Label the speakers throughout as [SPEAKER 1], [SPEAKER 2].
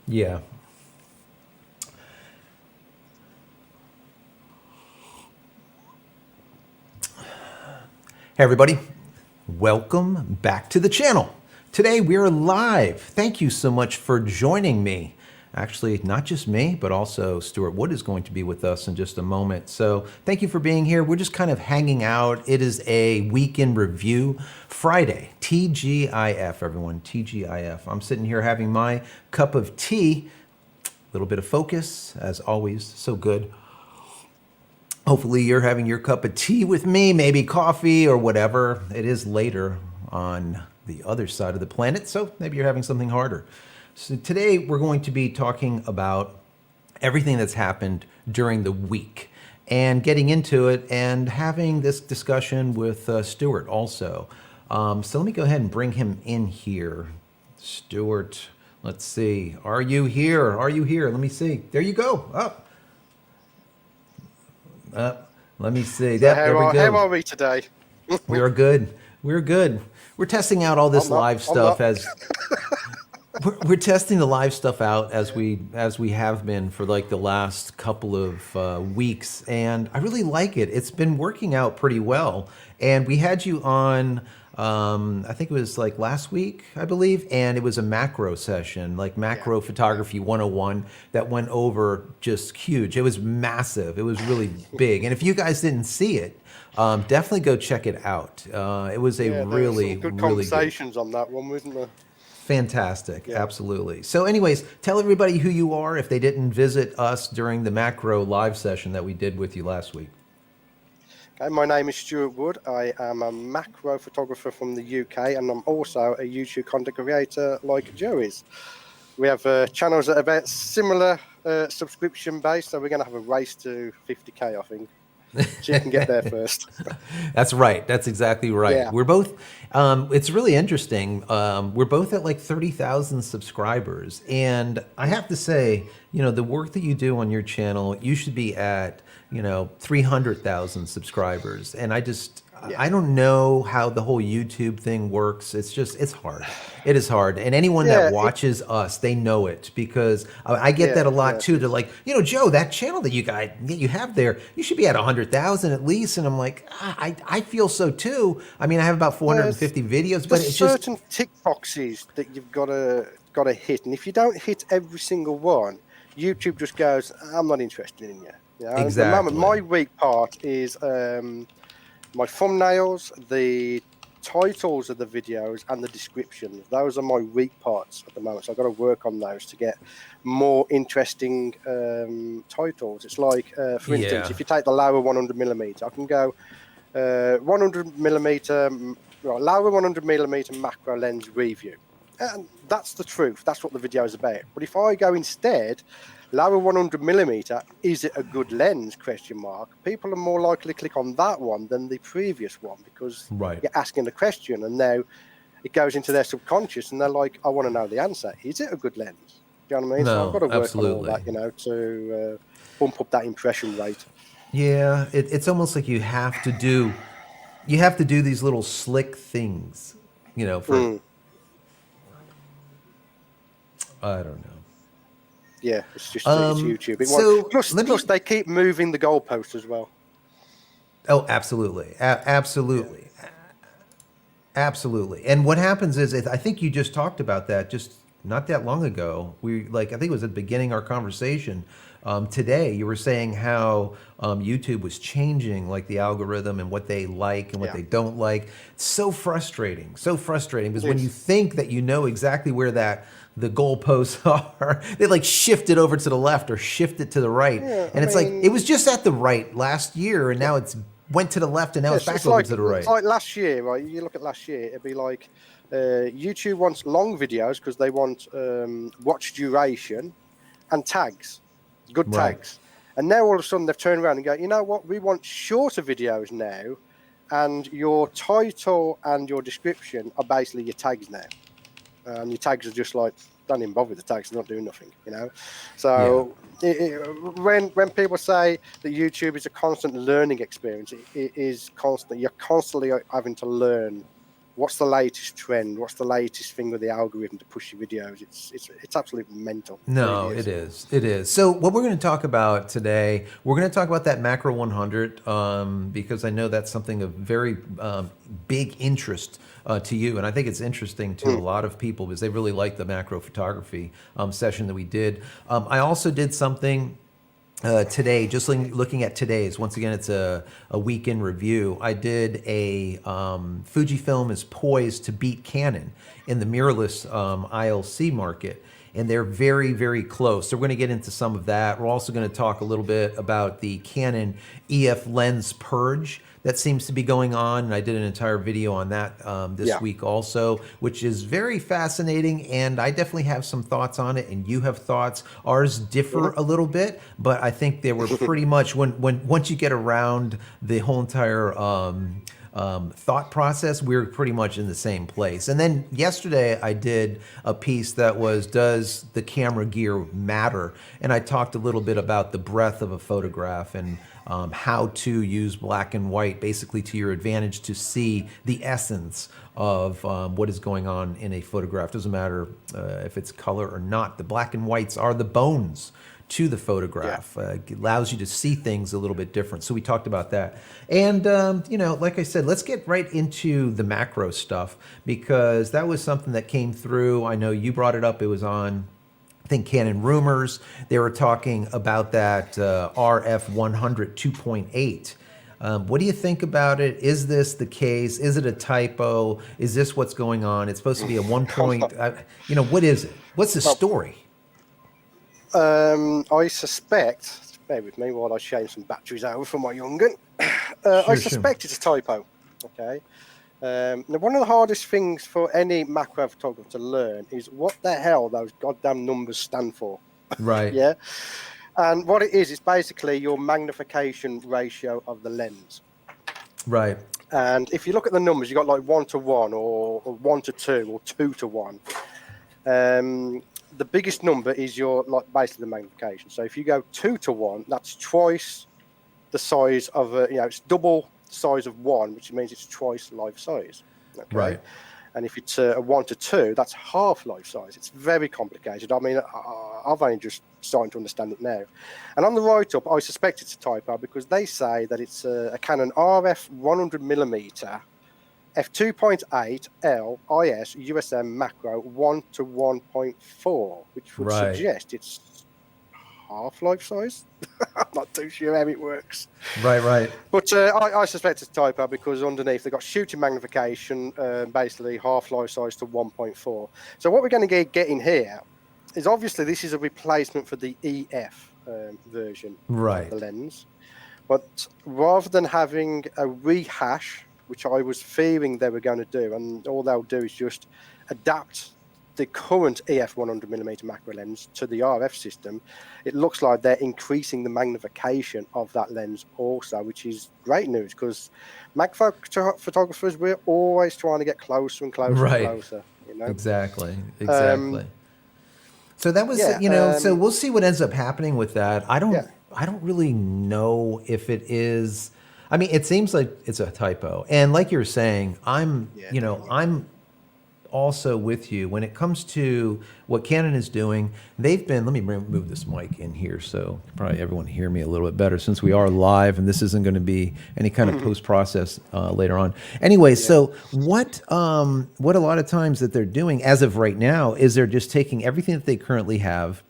[SPEAKER 1] Yeah. Hey everybody, welcome back to the channel. Today we are live. Thank you so much for joining me. Actually, not just me, but also Stuart Wood is going to be with us in just a moment. So thank you for being here. We're just kind of hanging out. It is a weekend review Friday, TGIF, everyone, TGIF. I'm sitting here having my cup of tea, a little bit of focus, as always, so good. Hopefully you're having your cup of tea with me, maybe coffee or whatever. It is later on the other side of the planet, so maybe you're having something harder. So today we're going to be talking about everything that's happened during the week and getting into it and having this discussion with Stuart also. So let me go ahead and bring him in here. Stuart, let's see. Are you here? Are you here? Let me see. There you go. Up. Let me see.
[SPEAKER 2] So
[SPEAKER 1] Yep, there we go.
[SPEAKER 2] how are we today?
[SPEAKER 1] We are good. We're good. We're testing out all this live stuff as we're testing the live stuff out as we have been for like the last couple of weeks, and I really like it. It's been working out pretty well, and we had you on. I think it was like last week, I believe, and it was a macro session, like macro photography 101 that went over just huge. It was massive. It was really big. And if you guys didn't see it, definitely go check it out. It was a really,
[SPEAKER 2] good
[SPEAKER 1] really
[SPEAKER 2] conversations on that one, wasn't there?
[SPEAKER 1] fantastic. Absolutely. So anyways, tell everybody who you are if they didn't visit us during the macro live session that we did with you last week.
[SPEAKER 2] Okay, my name is Stuart Wood. I am a macro photographer from the UK, and I'm also a YouTube content creator like Joe is. We have channels that are about similar subscription based, so we're going to have a race to 50k, I think. So you can get there first.
[SPEAKER 1] That's right. That's exactly right.
[SPEAKER 2] Yeah.
[SPEAKER 1] We're both, it's really interesting. We're both at like 30,000 subscribers. And I have to say, you know, the work that you do on your channel, you should be at, 300,000 subscribers. And I don't know how the whole YouTube thing works. It's hard. It is hard. And anyone that watches us, they know it, because I get that a lot too. They're like, Joe, that channel that you have there, you should be at 100,000 at least. And I'm like, I feel so too. I mean, I have about 450 videos, but it's just
[SPEAKER 2] certain tick boxes that you've got to hit. And if you don't hit every single one, YouTube just goes, I'm not interested in you.
[SPEAKER 1] Exactly.
[SPEAKER 2] At the moment, my weak part is my thumbnails, the titles of the videos, and the description. Those are my weak parts at the moment. So I've got to work on those to get more interesting titles. It's like, for instance, if you take the lower 100mm, I can go 100mm, lower 100mm macro lens review. And that's the truth. That's what the video is about. But if I go instead, lower 100mm, is it a good lens? ? People are more likely to click on that one than the previous one, because you're asking the question, and now it goes into their subconscious, and they're like, I want to know the answer. Is it a good lens? Do you know what I mean?
[SPEAKER 1] No,
[SPEAKER 2] so I've got to work
[SPEAKER 1] absolutely.
[SPEAKER 2] on all that, to bump up that impression rate.
[SPEAKER 1] Yeah, it's almost like you have to do these little slick things, for I don't know.
[SPEAKER 2] Yeah, it's just it's YouTube. Plus, they keep moving the goalposts as well.
[SPEAKER 1] Oh, absolutely, absolutely, absolutely. And what happens is, I think you just talked about that just not that long ago. I think it was at the beginning of our conversation. Today, you were saying how YouTube was changing like the algorithm and what they like and what they don't like. It's so frustrating, because when you think that you know exactly where the goalposts are, they like shift it over to the left or shift it to the right. And it's like, it was just at the right last year, and now it's went to the left, and now it's back over to the right.
[SPEAKER 2] It's like last year, right? You look at last year, it'd be like YouTube wants long videos because they want watch duration and tags, good tags. And now all of a sudden they've turned around and go, you know what? We want shorter videos now, and your title and your description are basically your tags now. And your tags are just like, don't even bother with the tags, they're not doing nothing, So when people say that YouTube is a constant learning experience, it is constant. You're constantly having to learn what's the latest trend, what's the latest thing with the algorithm to push your videos. It's absolutely mental.
[SPEAKER 1] No,
[SPEAKER 2] It
[SPEAKER 1] it
[SPEAKER 2] really
[SPEAKER 1] is. It is. So what we're going to talk about today, we're going to talk about that macro 100 because I know that's something of very big interest to you, and I think it's interesting to a lot of people because they really like the macro photography session that we did. I also did something today, just looking at today's. Once again, it's a week in review. I did a Fujifilm is poised to beat Canon in the mirrorless ILC market. And they're very, very close. So we're going to get into some of that. We're also going to talk a little bit about the Canon EF lens purge that seems to be going on. And I did an entire video on that this week also, which is very fascinating. And I definitely have some thoughts on it. And you have thoughts. Ours differ a little bit, but I think they were pretty much once you get around the whole entire thought process, we're pretty much in the same place. And then yesterday I did a piece that was, does the camera gear matter? And I talked a little bit about the breadth of a photograph and how to use black and white basically to your advantage to see the essence of what is going on in a photograph. Doesn't matter if it's color or not. The black and whites are the bones to the photograph. It allows you to see things a little bit different. So we talked about that. And, like I said, let's get right into the macro stuff because that was something that came through. I know you brought it up. It was on, I think, Canon Rumors. They were talking about that RF 100 2.8. What do you think about it? Is this the case? Is it a typo? Is this what's going on? It's supposed to be a 1 point. What is it? What's the story?
[SPEAKER 2] I suspect, bear with me while I change some batteries over for my young gun. I suspect it's a typo. Okay. Now, one of the hardest things for any macro photographer to learn is what the hell those goddamn numbers stand for.
[SPEAKER 1] Right.
[SPEAKER 2] Yeah. And what it is, it's basically your magnification ratio of the lens.
[SPEAKER 1] Right.
[SPEAKER 2] And if you look at the numbers, you've got like 1 to 1 or 1 to 2 or 2 to 1. The biggest number is your basically the magnification. So if you go 2 to 1, that's twice the size of it's double the size of 1, which means it's twice life size. Okay? Right. And if it's a 1 to 2, that's half life size. It's very complicated. I mean, I've only just starting to understand it now. And on the write-up, I suspect it's a typo because they say that it's a Canon RF 100mm f2.8 L IS USM macro 1 to 1.4, which would suggest it's half life size. I'm not too sure how it works. Right. But I suspect it's a typo because underneath they've got shooting magnification, basically half life size to 1.4. So what we're going to get in here is obviously this is a replacement for the EF version of the lens. But rather than having a rehash, which I was fearing they were going to do, and all they'll do is just adapt the current EF 100mm macro lens to the RF system, it looks like they're increasing the magnification of that lens also, which is great news because macro photographers, we're always trying to get closer and closer and closer.
[SPEAKER 1] Exactly. So that was, so we'll see what ends up happening with that. I don't really know if it is. I mean, it seems like it's a typo. And like you're saying, I'm also with you when it comes to what Canon is doing. They've been, let me move this mic in here so probably everyone hear me a little bit better since we are live and this isn't going to be any kind of post-process later on. Anyway, so what a lot of times that they're doing as of right now is they're just taking everything that they currently have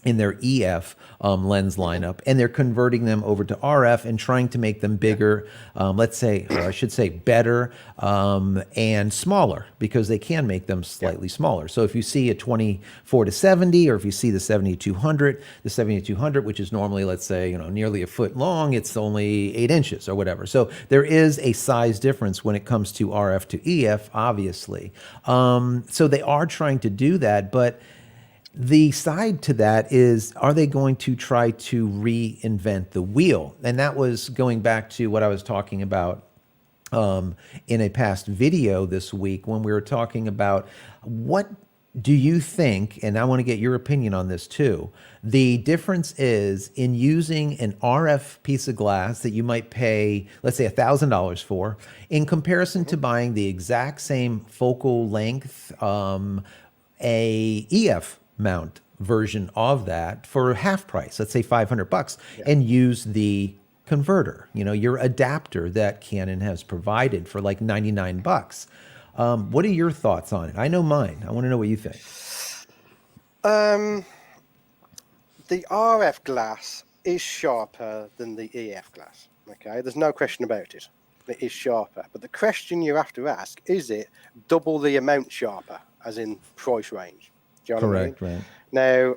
[SPEAKER 1] in their EF lens lineup, and they're converting them over to RF and trying to make them bigger, let's say, or I should say better, and smaller, because they can make them slightly smaller. So if you see a 24 to 70, or if you see the 7200, which is normally, let's say, nearly a foot long, it's only 8 inches or whatever. So there is a size difference when it comes to RF to EF, obviously. So they are trying to do that, but the side to that is, are they going to try to reinvent the wheel? And that was going back to what I was talking about in a past video this week when we were talking about what Do you think, and I want to get your opinion on this too, the difference is in using an RF piece of glass that you might pay, let's say $1,000 for, in comparison to buying the exact same focal length, a EF mount version of that for half price, let's say $500, and use the converter, your adapter that Canon has provided for like $99. What are your thoughts on it? I know mine. I want to know what you think.
[SPEAKER 2] The RF glass is sharper than the EF glass. Okay, there's no question about it. It is sharper. But the question you have to ask, is it double the amount sharper, as in price range? Do you know what I mean?
[SPEAKER 1] Right.
[SPEAKER 2] Now,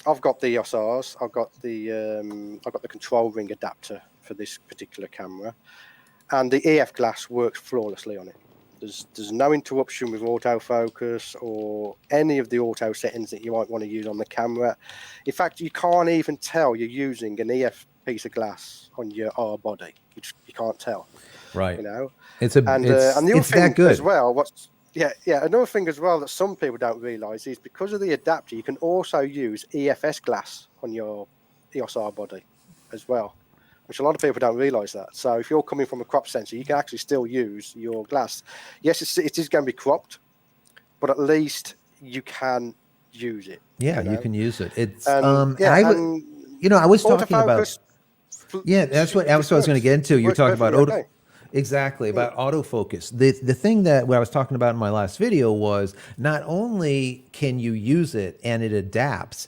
[SPEAKER 2] I've got the EOS Rs. I've got the control ring adapter for this particular camera, and the EF glass works flawlessly on it. There's no interruption with autofocus or any of the auto settings that you might want to use on the camera. In fact, you can't even tell you're using an EF piece of glass on your R body. You can't tell.
[SPEAKER 1] Right.
[SPEAKER 2] It's the other thing
[SPEAKER 1] that good
[SPEAKER 2] as well. Another thing as well that some people don't realise is because of the adapter, you can also use EFS glass on your EOS R body as well, which a lot of people don't realise that. So if you're coming from a crop sensor, you can actually still use your glass. Yes, it is going to be cropped, but at least you can use it.
[SPEAKER 1] Yeah, you can use it. It's
[SPEAKER 2] I
[SPEAKER 1] was talking about. Yeah, that's what I was going to get into. You're talking about exactly about autofocus. The thing that what I was talking about in my last video was not only can you use it and it adapts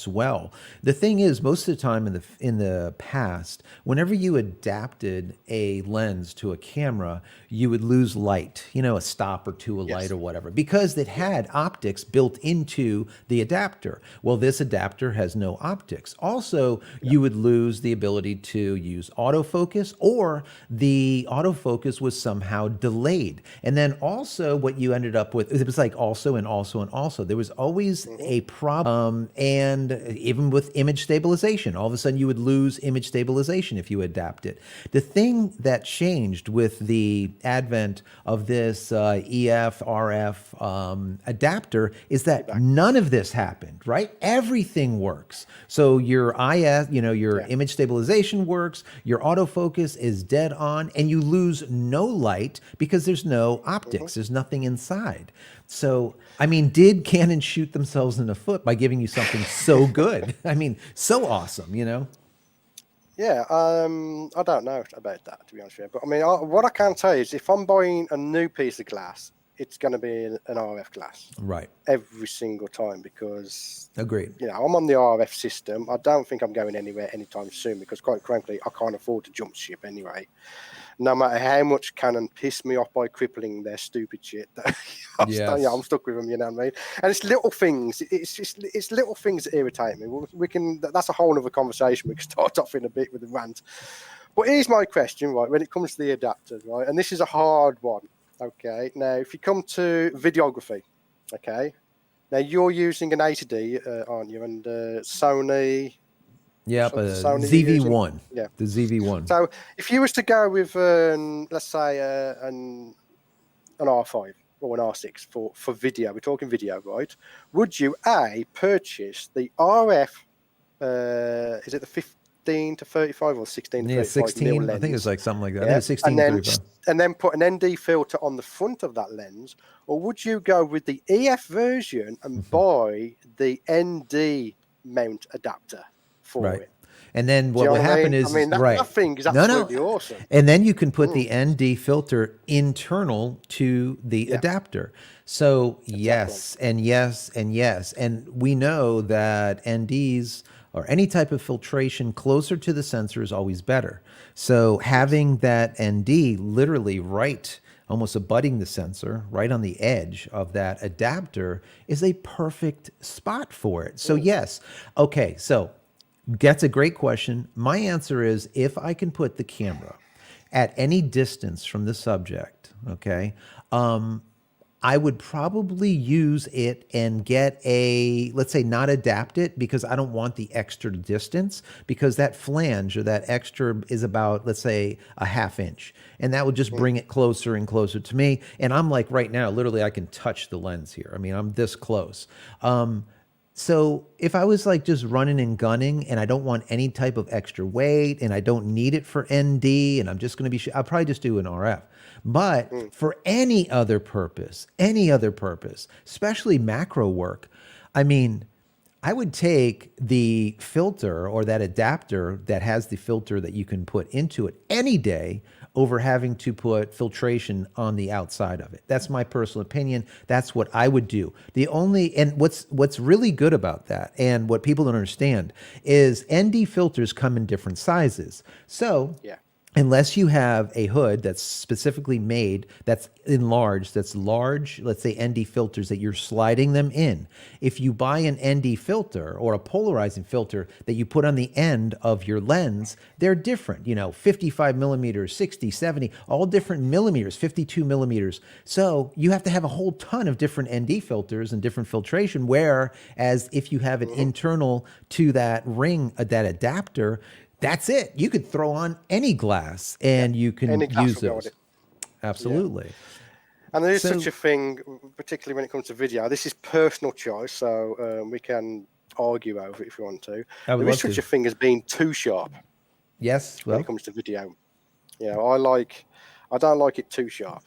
[SPEAKER 1] well. The thing is, most of the time in the past, whenever you adapted a lens to a camera, you would lose light, a stop or two of light or whatever, because it had optics built into the adapter. Well, this adapter has no optics. Also, you would lose the ability to use autofocus, or the autofocus was somehow delayed. And then also what you ended up with, it was like also and also and also. There was always a problem. And even with image stabilization, all of a sudden you would lose image stabilization if you adapt it. The thing that changed with the advent of this EF RF adapter is that none of this happened, right? Everything works. So your your image stabilization works, your autofocus is dead on, and you lose no light because there's no optics. There's nothing inside. So, I mean, did Canon shoot themselves in the foot by giving you something so good? I mean, so awesome,
[SPEAKER 2] Yeah, I don't know about that, to be honest with you. But I mean, what I can tell you is if I'm buying a new piece of glass, it's going to be an RF glass.
[SPEAKER 1] Right.
[SPEAKER 2] Every single time, because
[SPEAKER 1] agreed.
[SPEAKER 2] I'm on the RF system. I don't think I'm going anywhere anytime soon because, quite frankly, I can't afford to jump ship anyway. No matter how much Canon piss me off by crippling their stupid shit, I'm stuck with them. You know what I mean? And it's little things. It's little things that irritate me. We can. That's a whole other conversation. We can start off in a bit with a rant. But here's my question, right? When it comes to the adapters, right? And this is a hard one. Okay. Now, if you come to videography, okay. Now you're using an A/D, aren't you? And Sony.
[SPEAKER 1] Yep, ZV-1.
[SPEAKER 2] Yeah,
[SPEAKER 1] the ZV-1.
[SPEAKER 2] So if you was to go with, let's say, an R5 or an R6 for video, we're talking video, right? Would you purchase the RF? Is it the 15 to 35 or 16 to 35
[SPEAKER 1] 16.
[SPEAKER 2] lens?
[SPEAKER 1] I think it's like something like that.
[SPEAKER 2] Yeah.
[SPEAKER 1] 16 to 35.
[SPEAKER 2] And then put an ND filter on the front of that lens, or would you go with the EF version and buy the ND mount adapter for it?
[SPEAKER 1] And then what will happen is,
[SPEAKER 2] that thing is absolutely awesome.
[SPEAKER 1] And then you can put the ND filter internal to the adapter. So yes, and yes, and yes. And we know that NDs or any type of filtration closer to the sensor is always better. So having that ND literally almost abutting the sensor, right on the edge of that adapter is a perfect spot for it. So yes. Okay, so that's a great question. My answer is if I can put the camera at any distance from the subject, okay, I would probably use it and get a, let's say not adapt it because I don't want the extra distance, because that flange or that extra is about, let's say, a ½ inch. And that would just bring it closer and closer to me. And I'm like right now, literally I can touch the lens here. I mean, I'm this close. So if I was like just running and gunning and I don't want any type of extra weight and I don't need it for ND and I'm just going to be, I'll probably just do an RF. But for any other purpose, especially macro work, I mean, I would take the filter or that adapter that has the filter that you can put into it any day over having to put filtration on the outside of it. That's my personal opinion. That's what I would do. And what's really good about that and what people don't understand is ND filters come in different sizes. So
[SPEAKER 2] Yeah.
[SPEAKER 1] unless you have a hood that's specifically made, that's enlarged, that's large, let's say ND filters that you're sliding them in. If you buy an ND filter or a polarizing filter that you put on the end of your lens, they're different, 55 millimeters, 60, 70, all different millimeters, 52 millimeters. So you have to have a whole ton of different ND filters and different filtration, whereas if you have an internal to that ring, that adapter, that's it. You could throw on any glass and you can use those. Absolutely.
[SPEAKER 2] Yeah. And there is such a thing, particularly when it comes to video. This is personal choice, so we can argue over it if you want to. There is such a thing as being too sharp.
[SPEAKER 1] Yes.
[SPEAKER 2] When it comes to video. I don't like it too sharp,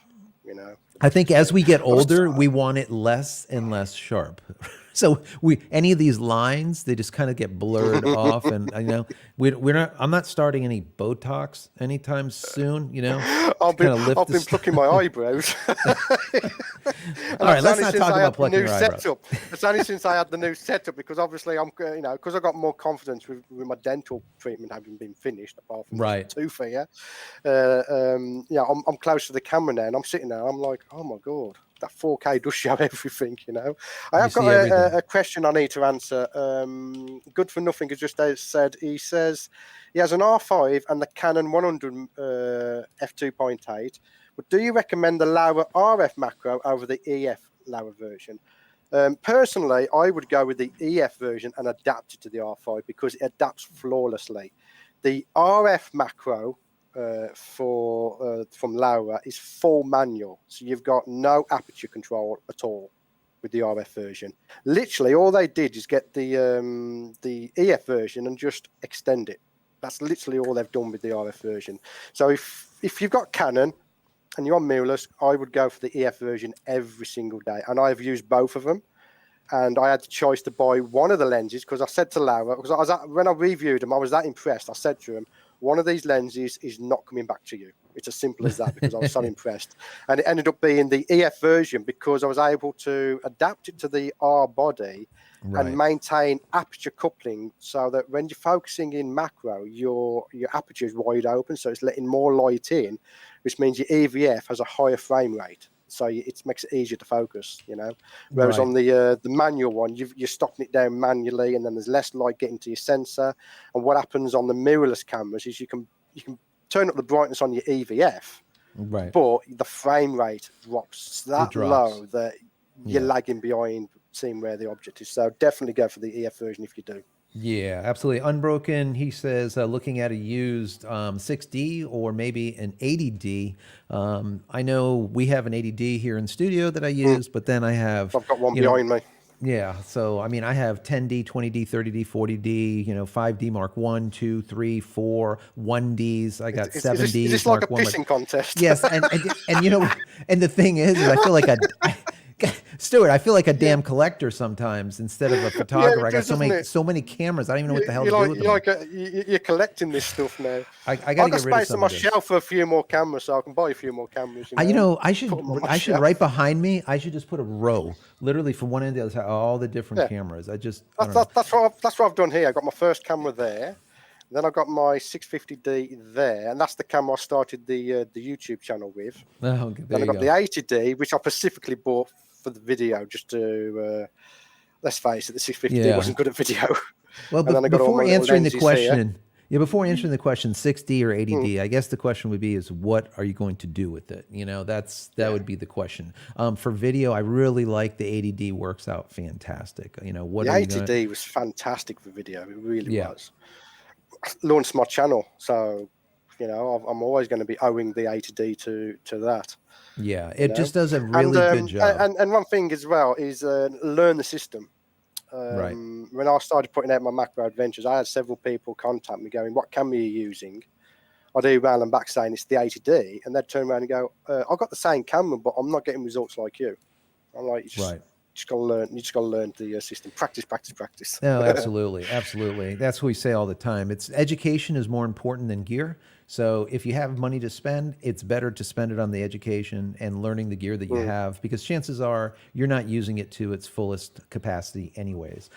[SPEAKER 1] I think as we get older, we want it less and less sharp. So any of these lines, they just kind of get blurred off, and I'm not starting any Botox anytime soon.
[SPEAKER 2] I've been plucking my eyebrows.
[SPEAKER 1] All right, let's not talk about plucking your eyebrows.
[SPEAKER 2] It's only since I had the new setup, because obviously I'm, because I got more confidence with my dental treatment having been finished, apart from the tooth here. I'm close to the camera now, and I'm sitting there. I'm like, oh my god. That 4K does show everything, I have got a question I need to answer. Good for Nothing has just said, he says he has an R5 and the Canon 100 f2.8, but do you recommend the lower RF macro over the EF lower version? Personally, I would go with the EF version and adapt it to the R5 because it adapts flawlessly. The RF macro from Laura is full manual, so you've got no aperture control at all with the RF version. Literally all they did is get the EF version and just extend it. That's literally all they've done with the RF version. So if you've got Canon and you're on mirrorless, I would go for the EF version every single day, and I've used both of them. And I had the choice to buy one of the lenses because I said to Laura, because when I reviewed them, I was that impressed. I said to him, one of these lenses is not coming back to you. It's as simple as that, because I was so impressed. And it ended up being the EF version because I was able to adapt it to the R body and maintain aperture coupling so that when you're focusing in macro, your aperture is wide open, so it's letting more light in, which means your EVF has a higher frame rate. So it makes it easier to focus, Whereas on the manual one, you're stopping it down manually, and then there's less light getting to your sensor. And what happens on the mirrorless cameras is you can turn up the brightness on your EVF, but the frame rate drops low that you're lagging behind seeing where the object is. So definitely go for the EF version if you do.
[SPEAKER 1] Yeah, absolutely. Unbroken, he says, looking at a used 6D or maybe an 80D. I know we have an 80D here in studio that I use, but then I've
[SPEAKER 2] got one behind me.
[SPEAKER 1] Yeah, so I mean, I have 10D, 20D, 30D, 40D, 5D Mark 1, 2, 3, 4, 1Ds. I got 7Ds.
[SPEAKER 2] Is this like a pissing contest?
[SPEAKER 1] Yes, and and the thing is I feel like Stuart, I feel like a damn collector sometimes instead of a photographer. I got so many cameras. I don't even know what the hell to do with them.
[SPEAKER 2] You're collecting this stuff now.
[SPEAKER 1] I got to get rid of some
[SPEAKER 2] space on my shelf for a few more cameras, so I can buy a few more cameras.
[SPEAKER 1] I should right behind me. I should just put a row, literally from one end to the other side, all the different cameras. That's
[SPEAKER 2] what I've done here. I got my first camera there. Then I got my 650D there, and that's the camera I started the YouTube channel with.
[SPEAKER 1] Oh, okay,
[SPEAKER 2] then I got the 80D, which I specifically bought for the video, just to let's face it, the 650D wasn't good at video.
[SPEAKER 1] Well, before answering the question, Yeah, before answering the question, 6D or 80D, I guess the question would be is what are you going to do with it? That
[SPEAKER 2] Yeah.
[SPEAKER 1] would be the question. For video, I really like the 80D works out fantastic. What
[SPEAKER 2] The
[SPEAKER 1] are you going to,
[SPEAKER 2] 80D was fantastic for video. It really
[SPEAKER 1] yeah,
[SPEAKER 2] was. Launched my channel, so I'm always going to be owing the 80D to that.
[SPEAKER 1] yeah,
[SPEAKER 2] You
[SPEAKER 1] it
[SPEAKER 2] know,
[SPEAKER 1] just does a
[SPEAKER 2] and
[SPEAKER 1] really good job.
[SPEAKER 2] one thing as well is learn the system.
[SPEAKER 1] Right.
[SPEAKER 2] When I started putting out my macro adventures, I had several people contact me going, "What camera are you using?" I'd email them back saying it's the 80D, and they'd turn around and go, "I've got the same camera, but I'm not getting results like you." I'm like,
[SPEAKER 1] Right.
[SPEAKER 2] just got to learn. You just got to learn the system. Practice, practice, practice.
[SPEAKER 1] No, absolutely, absolutely. That's what we say all the time. It's education is more important than gear. So if you have money to spend, it's better to spend it on the education and learning the gear that you have, because chances are you're not using it to its fullest capacity anyways.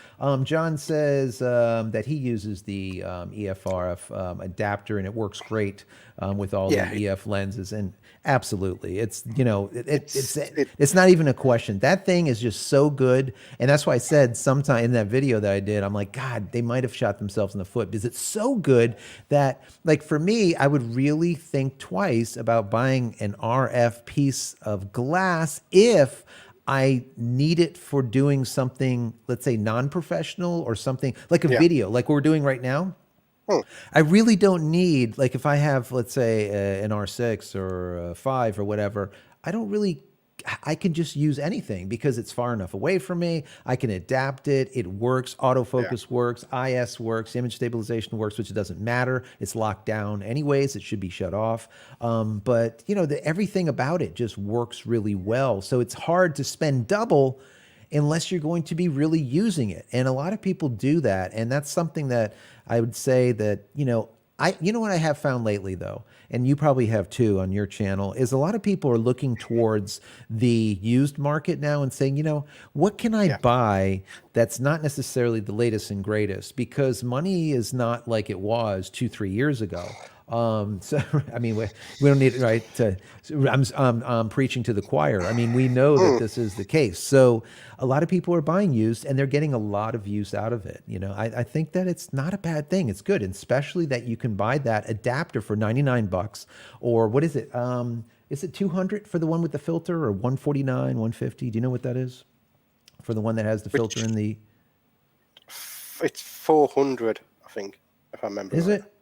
[SPEAKER 1] John says that he uses the EFRF adapter and it works great with all
[SPEAKER 2] Yeah,
[SPEAKER 1] the EF lenses. And absolutely, it's
[SPEAKER 2] it,
[SPEAKER 1] it's not even a question. That thing is just so good, and that's why I said sometime in that video that I did, I'm like, God, they might have shot themselves in the foot because it's so good that, like, for me, I would really think twice about buying an RF piece of glass if I need it for doing something, let's say non-professional or something like a
[SPEAKER 2] yeah.
[SPEAKER 1] video, like what we're doing right now.
[SPEAKER 2] Hmm.
[SPEAKER 1] I really don't need, like, if I have, let's say, an R6 or a 5 or whatever, I don't really, I can just use anything because it's far enough away from me. I can adapt it. It works.
[SPEAKER 2] Yeah.
[SPEAKER 1] Autofocus works. IS works. Image stabilization works, which it doesn't matter. It's locked down anyways. It should be shut off. But, everything about it just works really well. So it's hard to spend double unless you're going to be really using it. And a lot of people do that. And that's something that I would say that, what I have found lately though, and you probably have too on your channel, is a lot of people are looking towards the used market now and saying, what can I
[SPEAKER 2] Yeah.
[SPEAKER 1] buy that's not necessarily the latest and greatest? Because money is not like it was 2-3 years ago. So, I mean, we don't need, right, I'm preaching to the choir. I mean, we know that this is the case. So a lot of people are buying used and they're getting a lot of use out of it. I think that it's not a bad thing. It's good, and especially that you can buy that adapter for $99, or what is it? Is it 200 for the one with the filter, or 149, 150? Do you know what that is? For the one that has the filter in the,
[SPEAKER 2] It's 400, I think, if I remember
[SPEAKER 1] is
[SPEAKER 2] right.
[SPEAKER 1] it?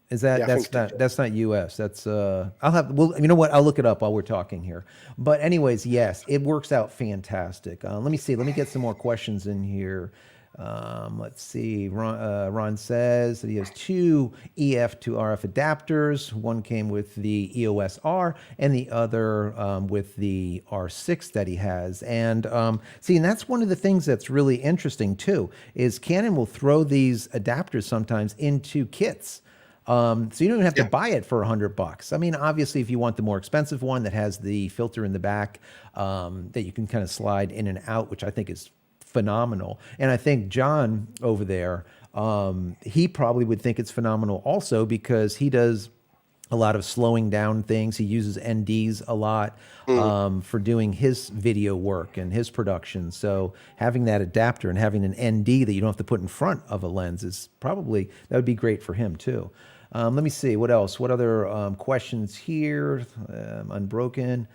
[SPEAKER 1] Is that,
[SPEAKER 2] Yeah, I think
[SPEAKER 1] that's not US. That's I'll have, well, you know what? I'll look it up while we're talking here. But anyways, yes, it works out fantastic. Let me see. Let me get some more questions in here. Let's see. Ron says that he has 2 EF to RF adapters. One came with the EOS R and the other with the R6 that he has. And and that's one of the things that's really interesting too, is Canon will throw these adapters sometimes into kits. So you don't even have to buy it for $100. I mean, obviously, if you want the more expensive one that has the filter in the back that you can kind of slide in and out, which I think is phenomenal. And I think John over there, he probably would think it's phenomenal also, because he does a lot of slowing down things. He uses NDs a lot for doing his video work and his production. So having that adapter and having an ND that you don't have to put in front of a lens is probably, that would be great for him too. Let me see, what else? What other questions here? Unbroken.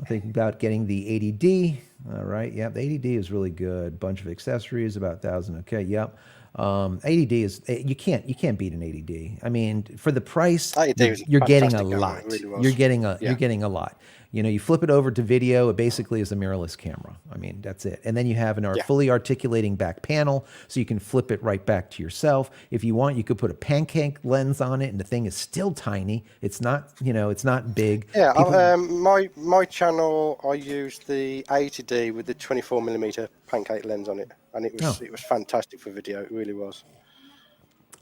[SPEAKER 1] I think about getting the 80D. All right, yep, the 80D is really good. Bunch of accessories, about 1,000. Okay, yep. 80D is, you can't beat an 80D. I mean, for the price,
[SPEAKER 2] 80D was
[SPEAKER 1] you're getting a
[SPEAKER 2] fantastic camera,
[SPEAKER 1] lot.
[SPEAKER 2] it really was.
[SPEAKER 1] You're getting
[SPEAKER 2] Yeah.
[SPEAKER 1] you're getting a lot. You flip it over to video, it basically is a mirrorless camera. I mean, that's it. And then you have
[SPEAKER 2] Yeah.
[SPEAKER 1] fully articulating back panel, so you can flip it right back to yourself. If you want, you could put a pancake lens on it, and the thing is still tiny. It's not, it's not big.
[SPEAKER 2] Yeah,
[SPEAKER 1] People-
[SPEAKER 2] my channel, I used the 80D with the 24mm pancake lens on it, and it was fantastic for video. It really was.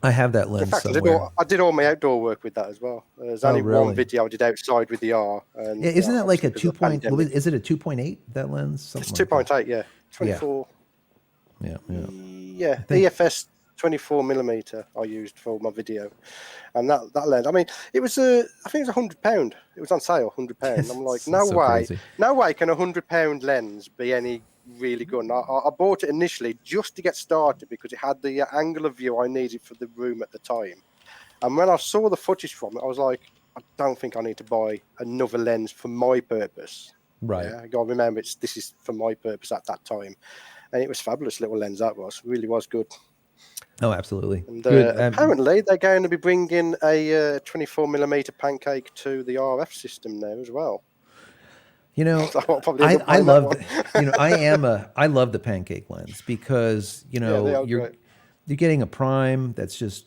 [SPEAKER 1] I have that
[SPEAKER 2] In
[SPEAKER 1] lens
[SPEAKER 2] fact,
[SPEAKER 1] somewhere.
[SPEAKER 2] I did all my outdoor work with that as well. There's
[SPEAKER 1] Oh,
[SPEAKER 2] only
[SPEAKER 1] really?
[SPEAKER 2] one video I did outside with the R. And,
[SPEAKER 1] Yeah, isn't that like a
[SPEAKER 2] obviously
[SPEAKER 1] 2
[SPEAKER 2] because of the
[SPEAKER 1] point?
[SPEAKER 2] pandemic.
[SPEAKER 1] Is it a 2.8? That lens?
[SPEAKER 2] It's
[SPEAKER 1] Something like that.
[SPEAKER 2] 2.8, yeah, 24.
[SPEAKER 1] Yeah, yeah.
[SPEAKER 2] Yeah, EFS 24mm I used for my video, and that lens. I mean, it was I think it was £100. It was on sale, £100. I'm like, no
[SPEAKER 1] So
[SPEAKER 2] way,
[SPEAKER 1] crazy.
[SPEAKER 2] no way can £100 lens be any really good. And I bought it initially just to get started because it had the angle of view I needed for the room at the time. And when I saw the footage from it, I was like, I don't think I need to buy another lens for my purpose.
[SPEAKER 1] Right.
[SPEAKER 2] Yeah, I got to remember this is for my purpose at that time. And it was fabulous little lens that was. Really was good.
[SPEAKER 1] Oh, absolutely.
[SPEAKER 2] And
[SPEAKER 1] Good.
[SPEAKER 2] apparently they're going to be bringing a 24mm Pancake to the RF system now as well.
[SPEAKER 1] You know,
[SPEAKER 2] So I'll probably end up
[SPEAKER 1] I
[SPEAKER 2] buying that
[SPEAKER 1] love,
[SPEAKER 2] one.
[SPEAKER 1] you know, I love the Pancake Lens because, you
[SPEAKER 2] Yeah,
[SPEAKER 1] know,
[SPEAKER 2] they are great.
[SPEAKER 1] you're getting a prime that's just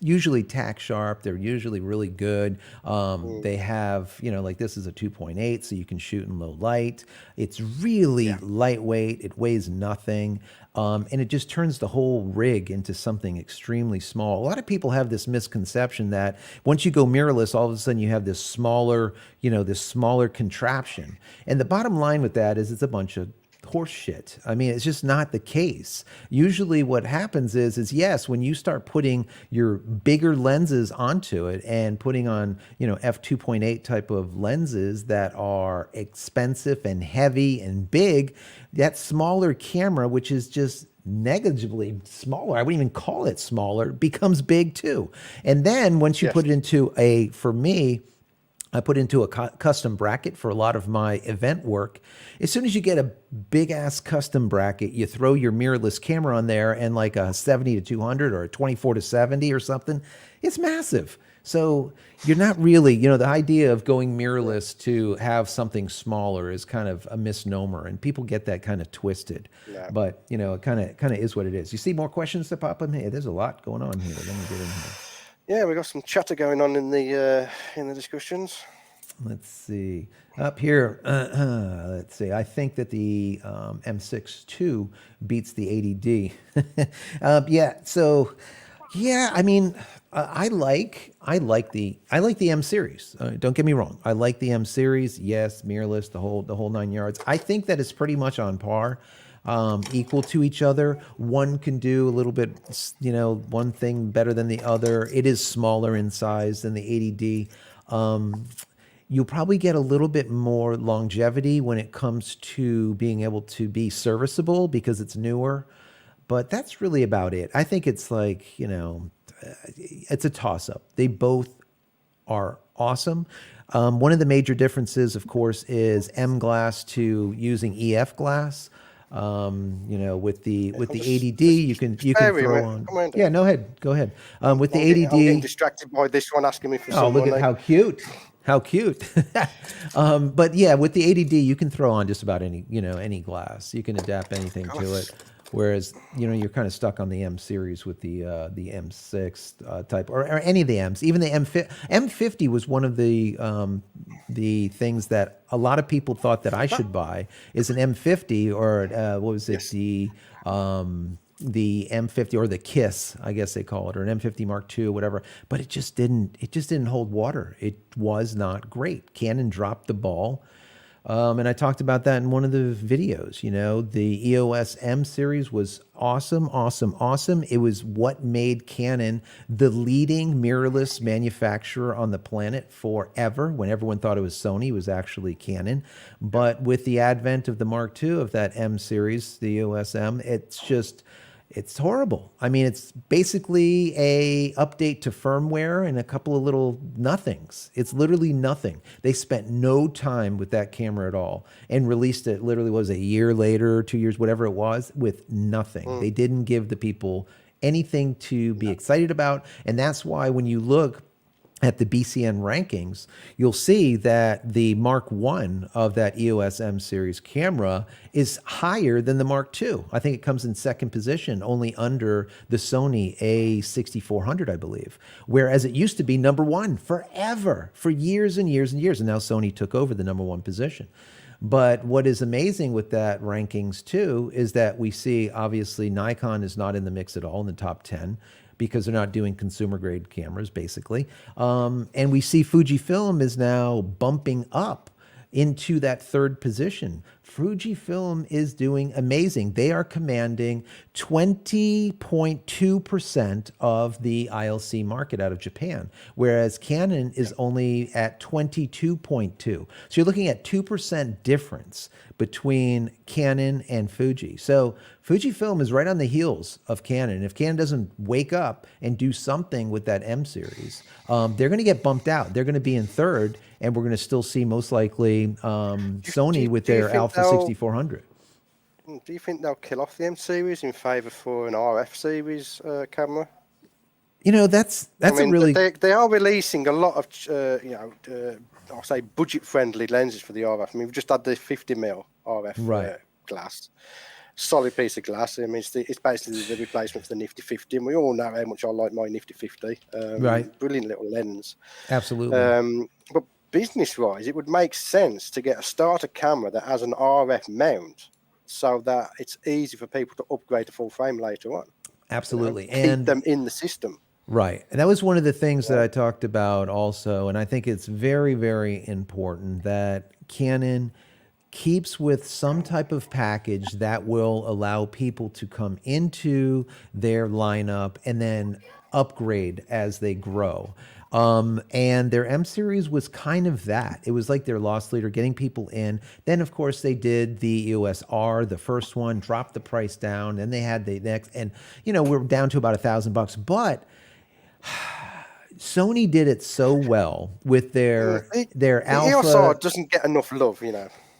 [SPEAKER 1] usually tack sharp. They're usually really good. They have, you know, like this is a 2.8, so you can shoot in low light. It's really lightweight. It weighs nothing. And it just turns the whole rig into something extremely small. A lot of people have this misconception that once you go mirrorless, all of a sudden you have this smaller, you know, this smaller contraption. And the bottom line with that is it's a bunch of horse shit. I mean, it's just not the case. Usually what happens is yes, when you start putting your bigger lenses onto it and putting on, you know, f2.8 type of lenses that are expensive and heavy and big, that smaller camera, which is just negligibly smaller, I wouldn't even call it smaller, becomes big too. And then once you put it into for me, I put into a custom bracket for a lot of my event work. As soon as you get a big ass custom bracket, you throw your mirrorless camera on there and like a 70 to 200 or a 24 to 70 or something, it's massive. So you're not really, you know, the idea of going mirrorless to have something smaller is kind of a misnomer, and people get that kind of twisted.
[SPEAKER 2] Yeah.
[SPEAKER 1] But, you know, it kind of is what it is. You see more questions that pop in here? There's a lot going on here. Let me get in here.
[SPEAKER 2] Yeah, we got some chatter going on in the discussions.
[SPEAKER 1] Let's see. Up here, let's see. I think that the M6 II beats the 80D. Yeah. So, yeah. I mean, I like the M Series. Don't get me wrong. I like the M Series. Yes, mirrorless, the whole 9 yards. I think that it's pretty much on par. Equal to each other. One can do a little bit, you know, one thing better than the other. It is smaller in size than the 80D. You'll probably get a little bit more longevity when it comes to being able to be serviceable because it's newer. But that's really about it. I think it's like, you know, it's a toss-up. They both are awesome. One of the major differences, of course, is M glass to using EF glass. You know, with the 80D, you can throw on. Yeah, no, go ahead. With the 80D,
[SPEAKER 2] I'm getting distracted by this one asking me for
[SPEAKER 1] oh, look at how cute. How cute. But yeah, with the 80D, you can throw on just about any glass. You can adapt anything to it. Whereas, you know, you're kind of stuck on the M series with the M6 type or any of the M's. Even the M50 was one of the things that a lot of people thought that I should buy is an M50 or what was it? The M50 or the KISS, I guess they call it, or an M50 Mark II, whatever. But it just didn't hold water. It was not great. Canon dropped the ball. And I talked about that in one of the videos. You know, the EOS M series was awesome, awesome, awesome. It was what made Canon the leading mirrorless manufacturer on the planet forever. When everyone thought it was Sony, it was actually Canon. But with the advent of the Mark II of that M series, the EOS M, it's horrible. I mean, it's basically a update to firmware and a couple of little nothings. It's literally nothing. They spent no time with that camera at all and released it literally was a year later, 2 years, whatever it was, with nothing. They didn't give the people anything to be excited about. And that's why when you look at the BCN rankings, you'll see that the Mark I of that EOS M series camera is higher than the Mark II. I think it comes in second position, only under the Sony A6400, I believe. Whereas it used to be number one forever, for years and years and years. And now Sony took over the number one position. But what is amazing with that rankings too is that we see obviously Nikon is not in the mix at all in the top 10. Because they're not doing consumer grade cameras, basically. And we see Fujifilm is now bumping up into that third position. Fujifilm is doing amazing. They are commanding 20.2% of the ILC market out of Japan, whereas Canon is only at 22.2. So you're looking at 2% difference between Canon and Fuji. So Fujifilm is right on the heels of Canon. If Canon doesn't wake up and do something with that M series, they're going to get bumped out. They're going to be in third, and we're going to still see most likely Sony with their Alpha 6400.
[SPEAKER 2] Do you think they'll kill off the M series in favour for an RF series camera?
[SPEAKER 1] You know, that's
[SPEAKER 2] I mean,
[SPEAKER 1] a really
[SPEAKER 2] they are releasing a lot of I'll say budget-friendly lenses for the RF. I mean, we've just had the 50mm RF glass, solid piece of glass. I mean, it's basically the replacement for the Nifty 50, and we all know how much I like my Nifty 50. Brilliant little lens.
[SPEAKER 1] Absolutely.
[SPEAKER 2] But business-wise, it would make sense to get a starter camera that has an RF mount, so that it's easy for people to upgrade to full frame later on.
[SPEAKER 1] Absolutely,
[SPEAKER 2] and keep them in the system.
[SPEAKER 1] Right. And that was one of the things that I talked about also. And I think it's very, very important that Canon keeps with some type of package that will allow people to come into their lineup and then upgrade as they grow. And their M series was kind of that. It was like their loss leader, getting people in. Then, of course, they did the EOS R, the first one, dropped the price down. Then they had the next, and we're down to about $1,000. But Sony did it so well with their Alpha.
[SPEAKER 2] EOS R doesn't get enough love,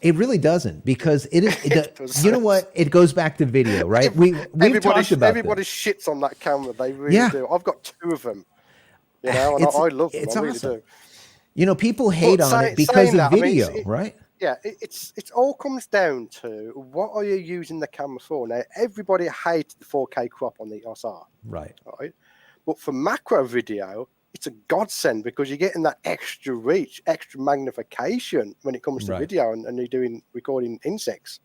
[SPEAKER 1] It really doesn't, because it is. You know what? It goes back to video, right? We've talked about
[SPEAKER 2] everybody shits on that camera. They really do. I've got 2 of them. And I love them. I really do.
[SPEAKER 1] People hate on it because of video, right?
[SPEAKER 2] Yeah, it all comes down to what are you using the camera for. Now, everybody hates the 4K crop on the EOS R.
[SPEAKER 1] Right.
[SPEAKER 2] But for macro video, it's a godsend, because you're getting that extra reach, extra magnification when it comes to video, and you're recording insects.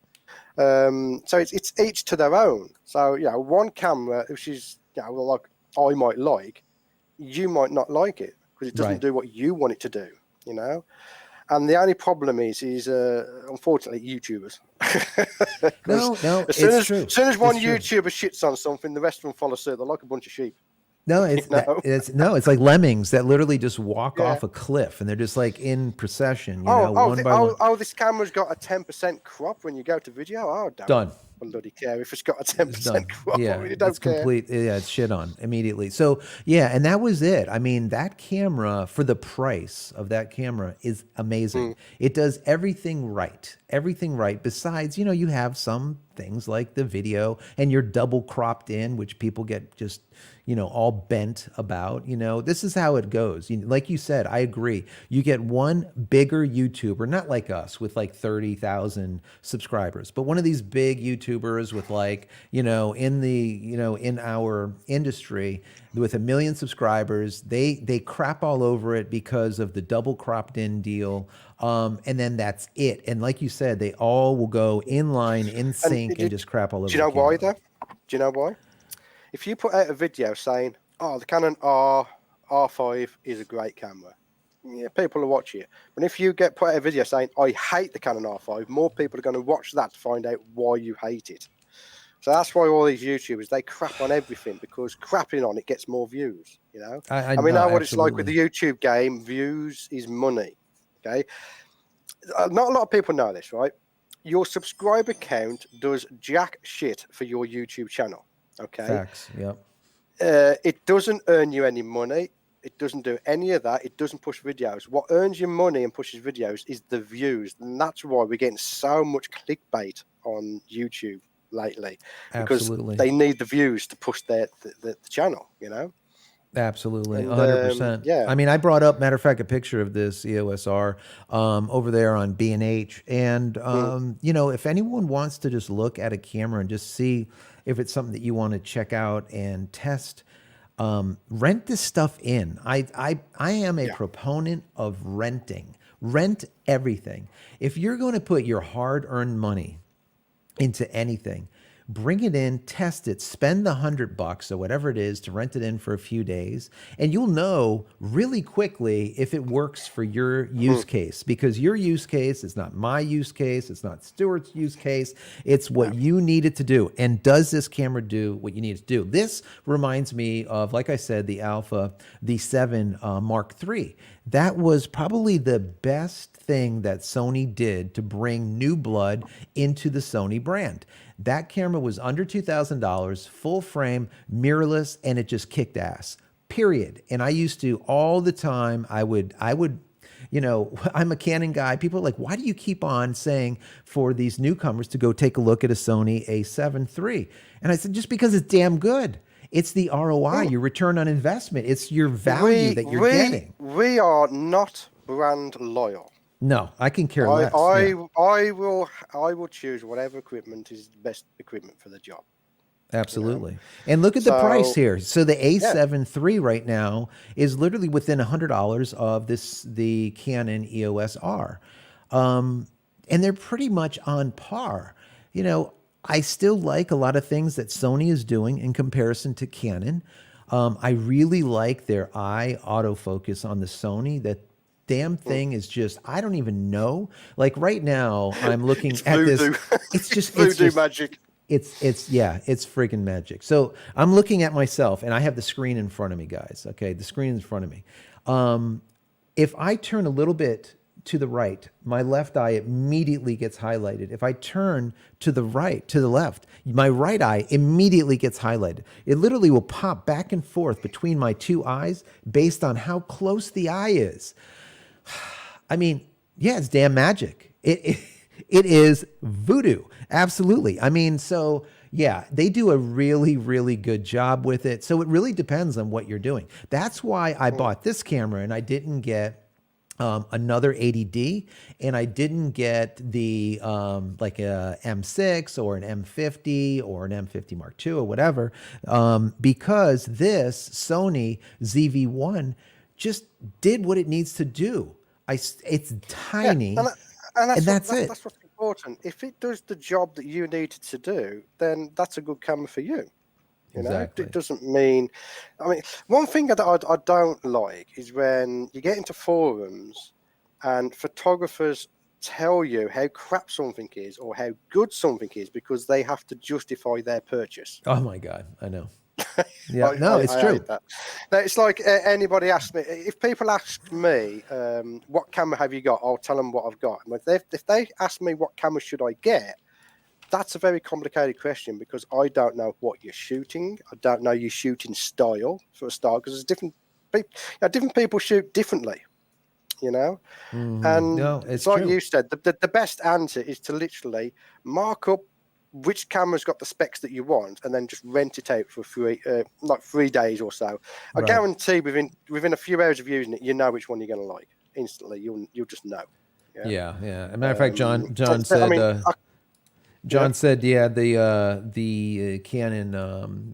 [SPEAKER 2] So it's each to their own. So one camera, which is like I might like, you might not like it because it doesn't do what you want it to do. And the only problem is unfortunately YouTubers.
[SPEAKER 1] No,
[SPEAKER 2] as soon as one YouTuber shits on something, the rest of them follow suit. They're like a bunch of sheep.
[SPEAKER 1] No, it's like lemmings that literally just walk off a cliff, and they're just like in procession. One by one.
[SPEAKER 2] This camera's got a 10% crop when you go to video. Oh,
[SPEAKER 1] done.
[SPEAKER 2] Bloody care if it's got a 10% crop.
[SPEAKER 1] Yeah,
[SPEAKER 2] I really don't care.
[SPEAKER 1] Complete. Yeah, it's shit on immediately. So and that was it. I mean, that camera, for the price of that camera, is amazing. It does everything right. Besides, you have some things like the video, and you're double cropped in, which people get just all bent about. This is how it goes. Like you said, I agree. You get one bigger YouTuber, not like us with like 30,000 subscribers, but one of these big YouTubers with like, in our industry with 1 million subscribers, they crap all over it because of the double cropped in deal. And then that's it. And like you said, they all will go in line, in sync, and just crap all over.
[SPEAKER 2] Do you know why though? Do you know why? If you put out a video saying, the Canon R5 is a great camera, people will watch it. But if you put out a video saying, I hate the Canon R5, more people are going to watch that to find out why you hate it. So that's why all these YouTubers, they crap on everything, because crapping on it gets more views, I mean, know what it's like with the YouTube game. Views is money, okay? Not a lot of people know this, right? Your subscriber count does jack shit for your YouTube channel. Okay.
[SPEAKER 1] Facts. Yep.
[SPEAKER 2] It doesn't earn you any money. It doesn't do any of that. It doesn't push videos. What earns you money and pushes videos is the views, and that's why we're getting so much clickbait on YouTube lately.
[SPEAKER 1] Absolutely.
[SPEAKER 2] Because they need the views to push the channel.
[SPEAKER 1] Absolutely,
[SPEAKER 2] And,
[SPEAKER 1] 100%.
[SPEAKER 2] yeah.
[SPEAKER 1] I mean, I brought up, matter of fact, a picture of this EOS R over there on B&H. And, if anyone wants to just look at a camera and just see if it's something that you want to check out and test, rent this stuff in. I am a proponent of renting. Rent everything. If you're going to put your hard-earned money into anything, bring it in, test it, spend the $100 or whatever it is to rent it in for a few days, and you'll know really quickly if it works for your use case, because your use case is not my use case, it's not Stuart's use case, it's what you need it to do. And does this camera do what you need it to do? This reminds me of, like I said, the Alpha, the 7 Mark III. That was probably the best thing that Sony did to bring new blood into the Sony brand. That camera was under $2,000, full frame, mirrorless, and it just kicked ass, period. And I used to all the time, I would, you know, I'm a Canon guy. People are like, why do you keep on saying for these newcomers to go take a look at a Sony A7 III? And I said, just because it's damn good. It's the ROI, your return on investment. It's your value that you're getting.
[SPEAKER 2] We are not brand loyal.
[SPEAKER 1] No, I can care less.
[SPEAKER 2] I will choose whatever equipment is the best equipment for the job.
[SPEAKER 1] Absolutely. You know? And look at the price here. So the A7 III right now is literally within $100 of the Canon EOS R. And they're pretty much on par. You know, I still like a lot of things that Sony is doing in comparison to Canon. I really like their eye autofocus on the Sony. That damn thing is just, I don't even know. Like right now, I'm looking at this. It's just
[SPEAKER 2] voodoo magic.
[SPEAKER 1] It's freaking magic. So I'm looking at myself, and I have the screen in front of me, guys. Okay, the screen is in front of me. If I turn a little bit to the right, my left eye immediately gets highlighted. If I turn to the right, to the left, my right eye immediately gets highlighted. It literally will pop back and forth between my two eyes based on how close the eye is. I mean, yeah, it's damn magic. It is voodoo. Absolutely. I mean, so yeah, they do a really, really good job with it. So it really depends on what you're doing. That's why I bought this camera and I didn't get another 80D, and I didn't get the like a M6 or an M50 or an M50 Mark II or whatever, because this Sony ZV-1 just did what it needs to do. It's tiny, and that's it.
[SPEAKER 2] That's what's important. If it does the job that you need it to do, then that's a good camera for you. You know,
[SPEAKER 1] exactly.
[SPEAKER 2] It doesn't mean. I mean, one thing that I don't like is when you get into forums and photographers tell you how crap something is or how good something is because they have to justify their purchase.
[SPEAKER 1] Oh my God, I know. Yeah, no, it's true.
[SPEAKER 2] Hate that. Now, it's like anybody asks me, if people ask me, what camera have you got? I'll tell them what I've got. And if they ask me what camera should I get, that's a very complicated question because I don't know what you're shooting. I don't know your shooting style for a start because there's different people shoot differently, you know. And
[SPEAKER 1] no, it's
[SPEAKER 2] like
[SPEAKER 1] true.
[SPEAKER 2] you said, the best answer is to literally mark up which camera's got the specs that you want and then just rent it out for 3 days or so. I guarantee within a few hours of using it, you know which one you're going to like instantly. You'll just know.
[SPEAKER 1] Yeah. As a matter of fact, John said. John said, yeah, the Canon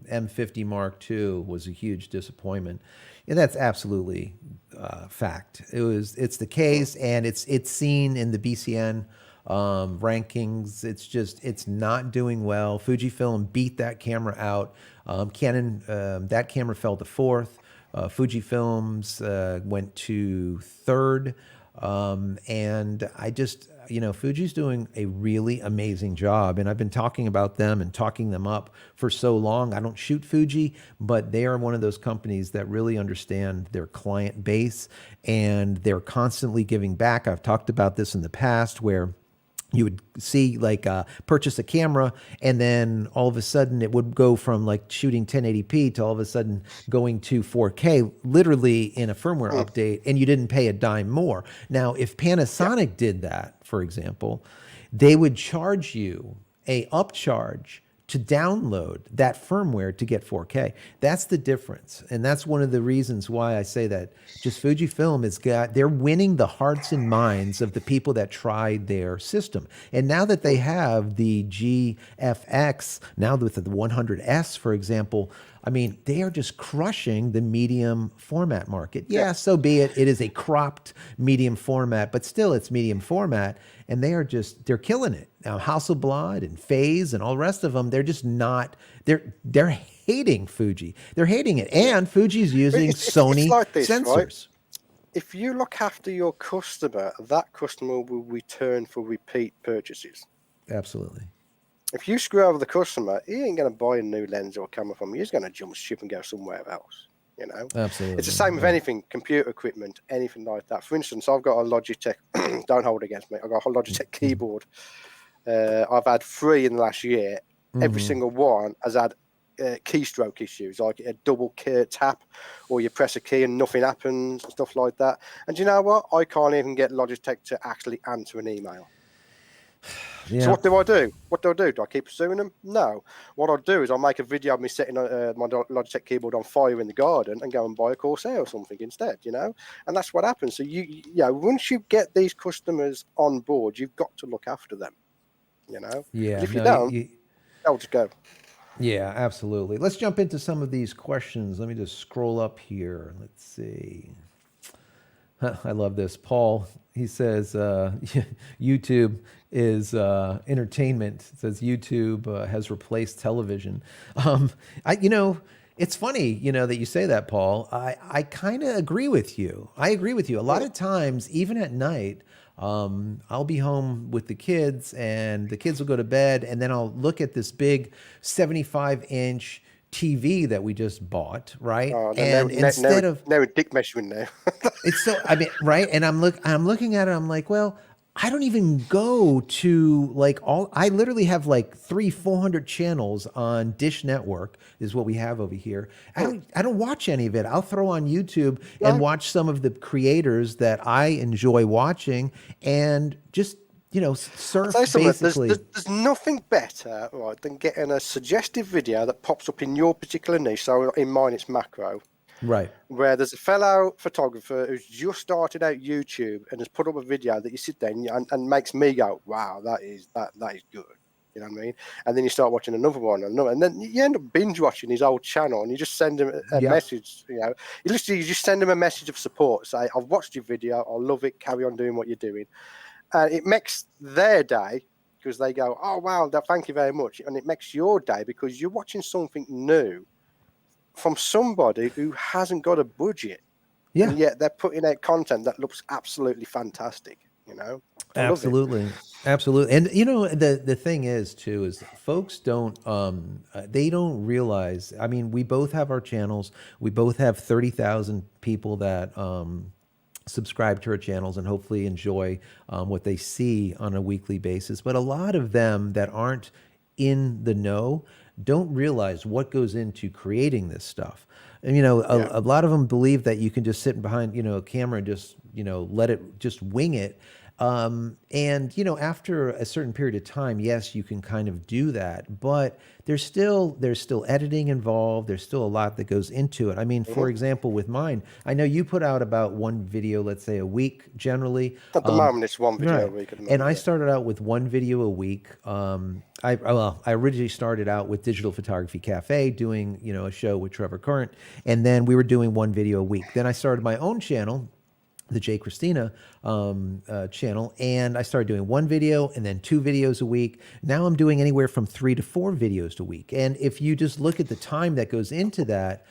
[SPEAKER 1] M50 Mark II was a huge disappointment, and that's absolutely fact. It's the case, and it's seen in the BCN rankings. It's not doing well. Fujifilm beat that camera out. Canon, that camera fell to 4th. Fujifilm's went to 3rd. And I just, Fuji's doing a really amazing job, and I've been talking about them and talking them up for so long. I don't shoot Fuji, but they are one of those companies that really understand their client base, and they're constantly giving back. I've talked about this in the past where you would see purchase a camera, and then all of a sudden it would go from like shooting 1080p to all of a sudden going to 4K, literally in a firmware update, and you didn't pay a dime more. Now, if Panasonic did that, for example, they would charge you a upcharge to download that firmware to get 4K. That's the difference. And that's one of the reasons why I say that just Fujifilm they're winning the hearts and minds of the people that tried their system. And now that they have the GFX, now with the 100S, for example, I mean, they are just crushing the medium format market. Yeah,
[SPEAKER 2] Yeah.
[SPEAKER 1] so be it. It is a cropped medium format, but still it's medium format. And they're killing it. Now, Hasselblad and Phase and all the rest of them, they're just not, they're hating Fuji. They're hating it. And Fuji's using
[SPEAKER 2] It's
[SPEAKER 1] Sony
[SPEAKER 2] like this, right?
[SPEAKER 1] sensors.
[SPEAKER 2] If you look after your customer, that customer will return for repeat purchases.
[SPEAKER 1] Absolutely.
[SPEAKER 2] If you screw over the customer, he ain't going to buy a new lens or camera from you. He's going to jump ship and go somewhere else. You know,
[SPEAKER 1] Absolutely.
[SPEAKER 2] it's the same with anything, computer equipment, anything like that. For instance, I've got a Logitech. Don't hold it against me. I've got a Logitech keyboard. I've had 3 in the last year. Every single one has had keystroke issues, like a double key tap, or you press a key and nothing happens, and stuff like that. And you know what? I can't even get Logitech to actually answer an email.
[SPEAKER 1] Yeah.
[SPEAKER 2] So what do I do? What do I do? Do I keep pursuing them? No. What I'll do is I'll make a video of me setting my Logitech keyboard on fire in the garden and go and buy a Corsair or something instead, you know? And that's what happens. So, once you get these customers on board, you've got to look after them, you know?
[SPEAKER 1] Yeah.
[SPEAKER 2] If you don't, they'll just go.
[SPEAKER 1] Yeah, absolutely. Let's jump into some of these questions. Let me just scroll up here. Let's see. I love this. Paul, he says, YouTube is entertainment. It says YouTube has replaced television. It's funny, that you say that, Paul. I kind of agree with you. I agree with you. A lot of times, even at night, I'll be home with the kids and the kids will go to bed, and then I'll look at this big 75-inch TV that we just bought, right? And instead of
[SPEAKER 2] dick measuring there.
[SPEAKER 1] it's so, right? And I'm looking at it, I'm like, well, I don't even go to I literally have 300-400 channels on Dish Network is what we have over here. I don't watch any of it. I'll throw on YouTube and watch some of the creators that I enjoy watching and just surf basically.
[SPEAKER 2] There's nothing better, right, than getting a suggestive video that pops up in your particular niche. So in mine, it's macro.
[SPEAKER 1] Right.
[SPEAKER 2] Where there's a fellow photographer who's just started out YouTube and has put up a video that you sit there and makes me go, wow, that is good. You know what I mean? And then you start watching another one and then you end up binge watching his old channel and you just send him a message, you just send him a message of support. Say, I've watched your video. I love it. Carry on doing what you're doing. And it makes their day because they go, oh, wow, thank you very much. And it makes your day because you're watching something new from somebody who hasn't got a budget.
[SPEAKER 1] Yeah.
[SPEAKER 2] And yet they're putting out content that looks absolutely fantastic,
[SPEAKER 1] Absolutely. Absolutely. And the thing is too, is folks don't, they don't realize, we both have our channels. We both have 30,000 people that, subscribe to our channels and hopefully enjoy what they see on a weekly basis. But a lot of them that aren't in the know don't realize what goes into creating this stuff. And, a lot of them believe that you can just sit behind, a camera and just, let it just wing it. After a certain period of time, yes, you can kind of do that, but there's still editing involved. There's still a lot that goes into it. For example, with mine, I know you put out about one video, let's say a week generally.
[SPEAKER 2] At the moment, it's one video a week.
[SPEAKER 1] And I started out with one video a week. I originally started out with Digital Photography Cafe doing, a show with Trevor Current. And then we were doing one video a week. Then I started my own channel, the JCristina channel, and I started doing one video and then 2 videos a week. Now I'm doing anywhere from 3 to 4 videos a week. And if you just look at the time that goes into that,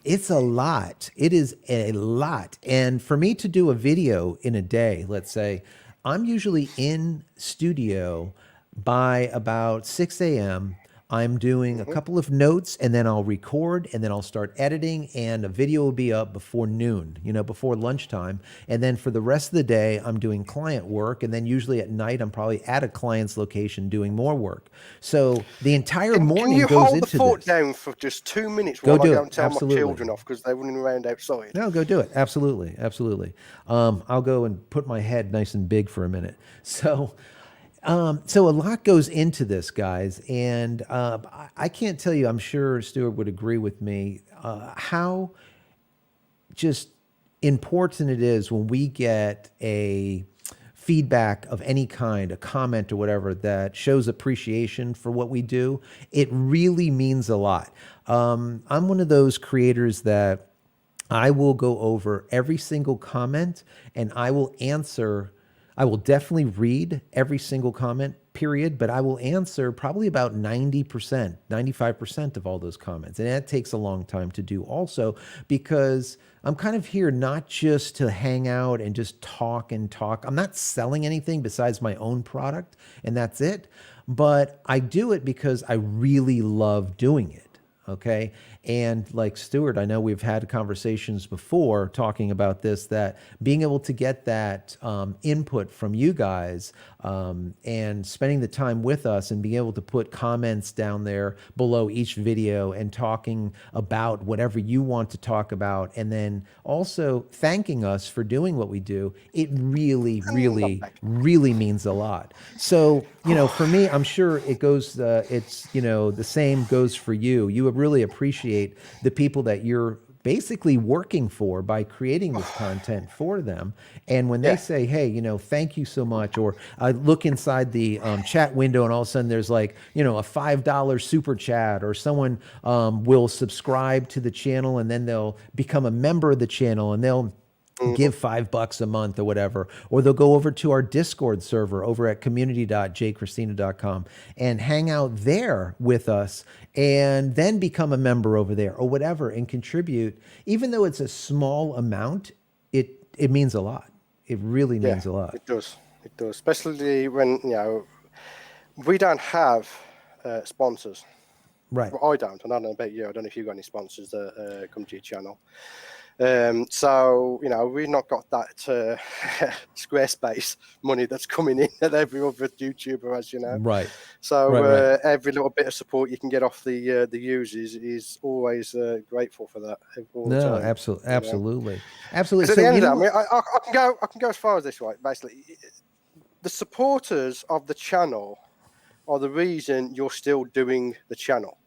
[SPEAKER 1] it's a lot. It is a lot. And for me to do a video in a day, let's say, I'm usually in studio by about 6 a.m. I'm doing a couple of notes and then I'll record and then I'll start editing and a video will be up before noon, before lunchtime. And then for the rest of the day, I'm doing client work. And then usually at night, I'm probably at a client's location doing more work. So the entire morning goes into this. Can you hold
[SPEAKER 2] the fort down for just 2 minutes
[SPEAKER 1] while
[SPEAKER 2] I go and tell my children off because they're running around outside?
[SPEAKER 1] No, go do it. Absolutely. Absolutely. I'll go and put my head nice and big for a minute. So a lot goes into this, guys, and I can't tell you, I'm sure Stuart would agree with me, how just important it is when we get a feedback of any kind, a comment or whatever that shows appreciation for what we do, it really means a lot. I'm one of those creators that I will go over every single comment and I will answer. I will definitely read every single comment, period, but I will answer probably about 90%, 95% of all those comments. And that takes a long time to do also, because I'm kind of here not just to hang out and just talk and talk. I'm not selling anything besides my own product, and that's it. But I do it because I really love doing it. Okay. And like Stuart, I know we've had conversations before talking about this, that being able to get that input from you guys and spending the time with us and being able to put comments down there below each video and talking about whatever you want to talk about, and then also thanking us for doing what we do, it really, really, really means a lot. So, you know, for me, I'm sure it goes, it's, you know, the same goes for you. You would really appreciate the people that you're basically working for by creating this content for them. And when they say, hey, you know, thank you so much, or I look inside the chat window and all of a sudden there's like, you know, a $5 super chat, or someone will subscribe to the channel and then they'll become a member of the channel and they'll give $5 a month or whatever, or they'll go over to our Discord server over at community.JCristina.com and hang out there with us and then become a member over there or whatever and contribute. Even though it's a small amount, it means a lot. It really means a lot.
[SPEAKER 2] It does. It does. Especially when, you know, we don't have sponsors.
[SPEAKER 1] Right.
[SPEAKER 2] Well, I don't. And I don't know about you. I don't know if you've got any sponsors that come to your channel. So, you know, we've not got that Squarespace money that's coming in that every other YouTuber has, you know.
[SPEAKER 1] Right.
[SPEAKER 2] So
[SPEAKER 1] right.
[SPEAKER 2] every little bit of support you can get off the users is always grateful for that.
[SPEAKER 1] No, absolutely, absolutely, absolutely.
[SPEAKER 2] So, at the end of that, I mean, I can go as far as this, right? Basically, the supporters of the channel are the reason you're still doing the channel.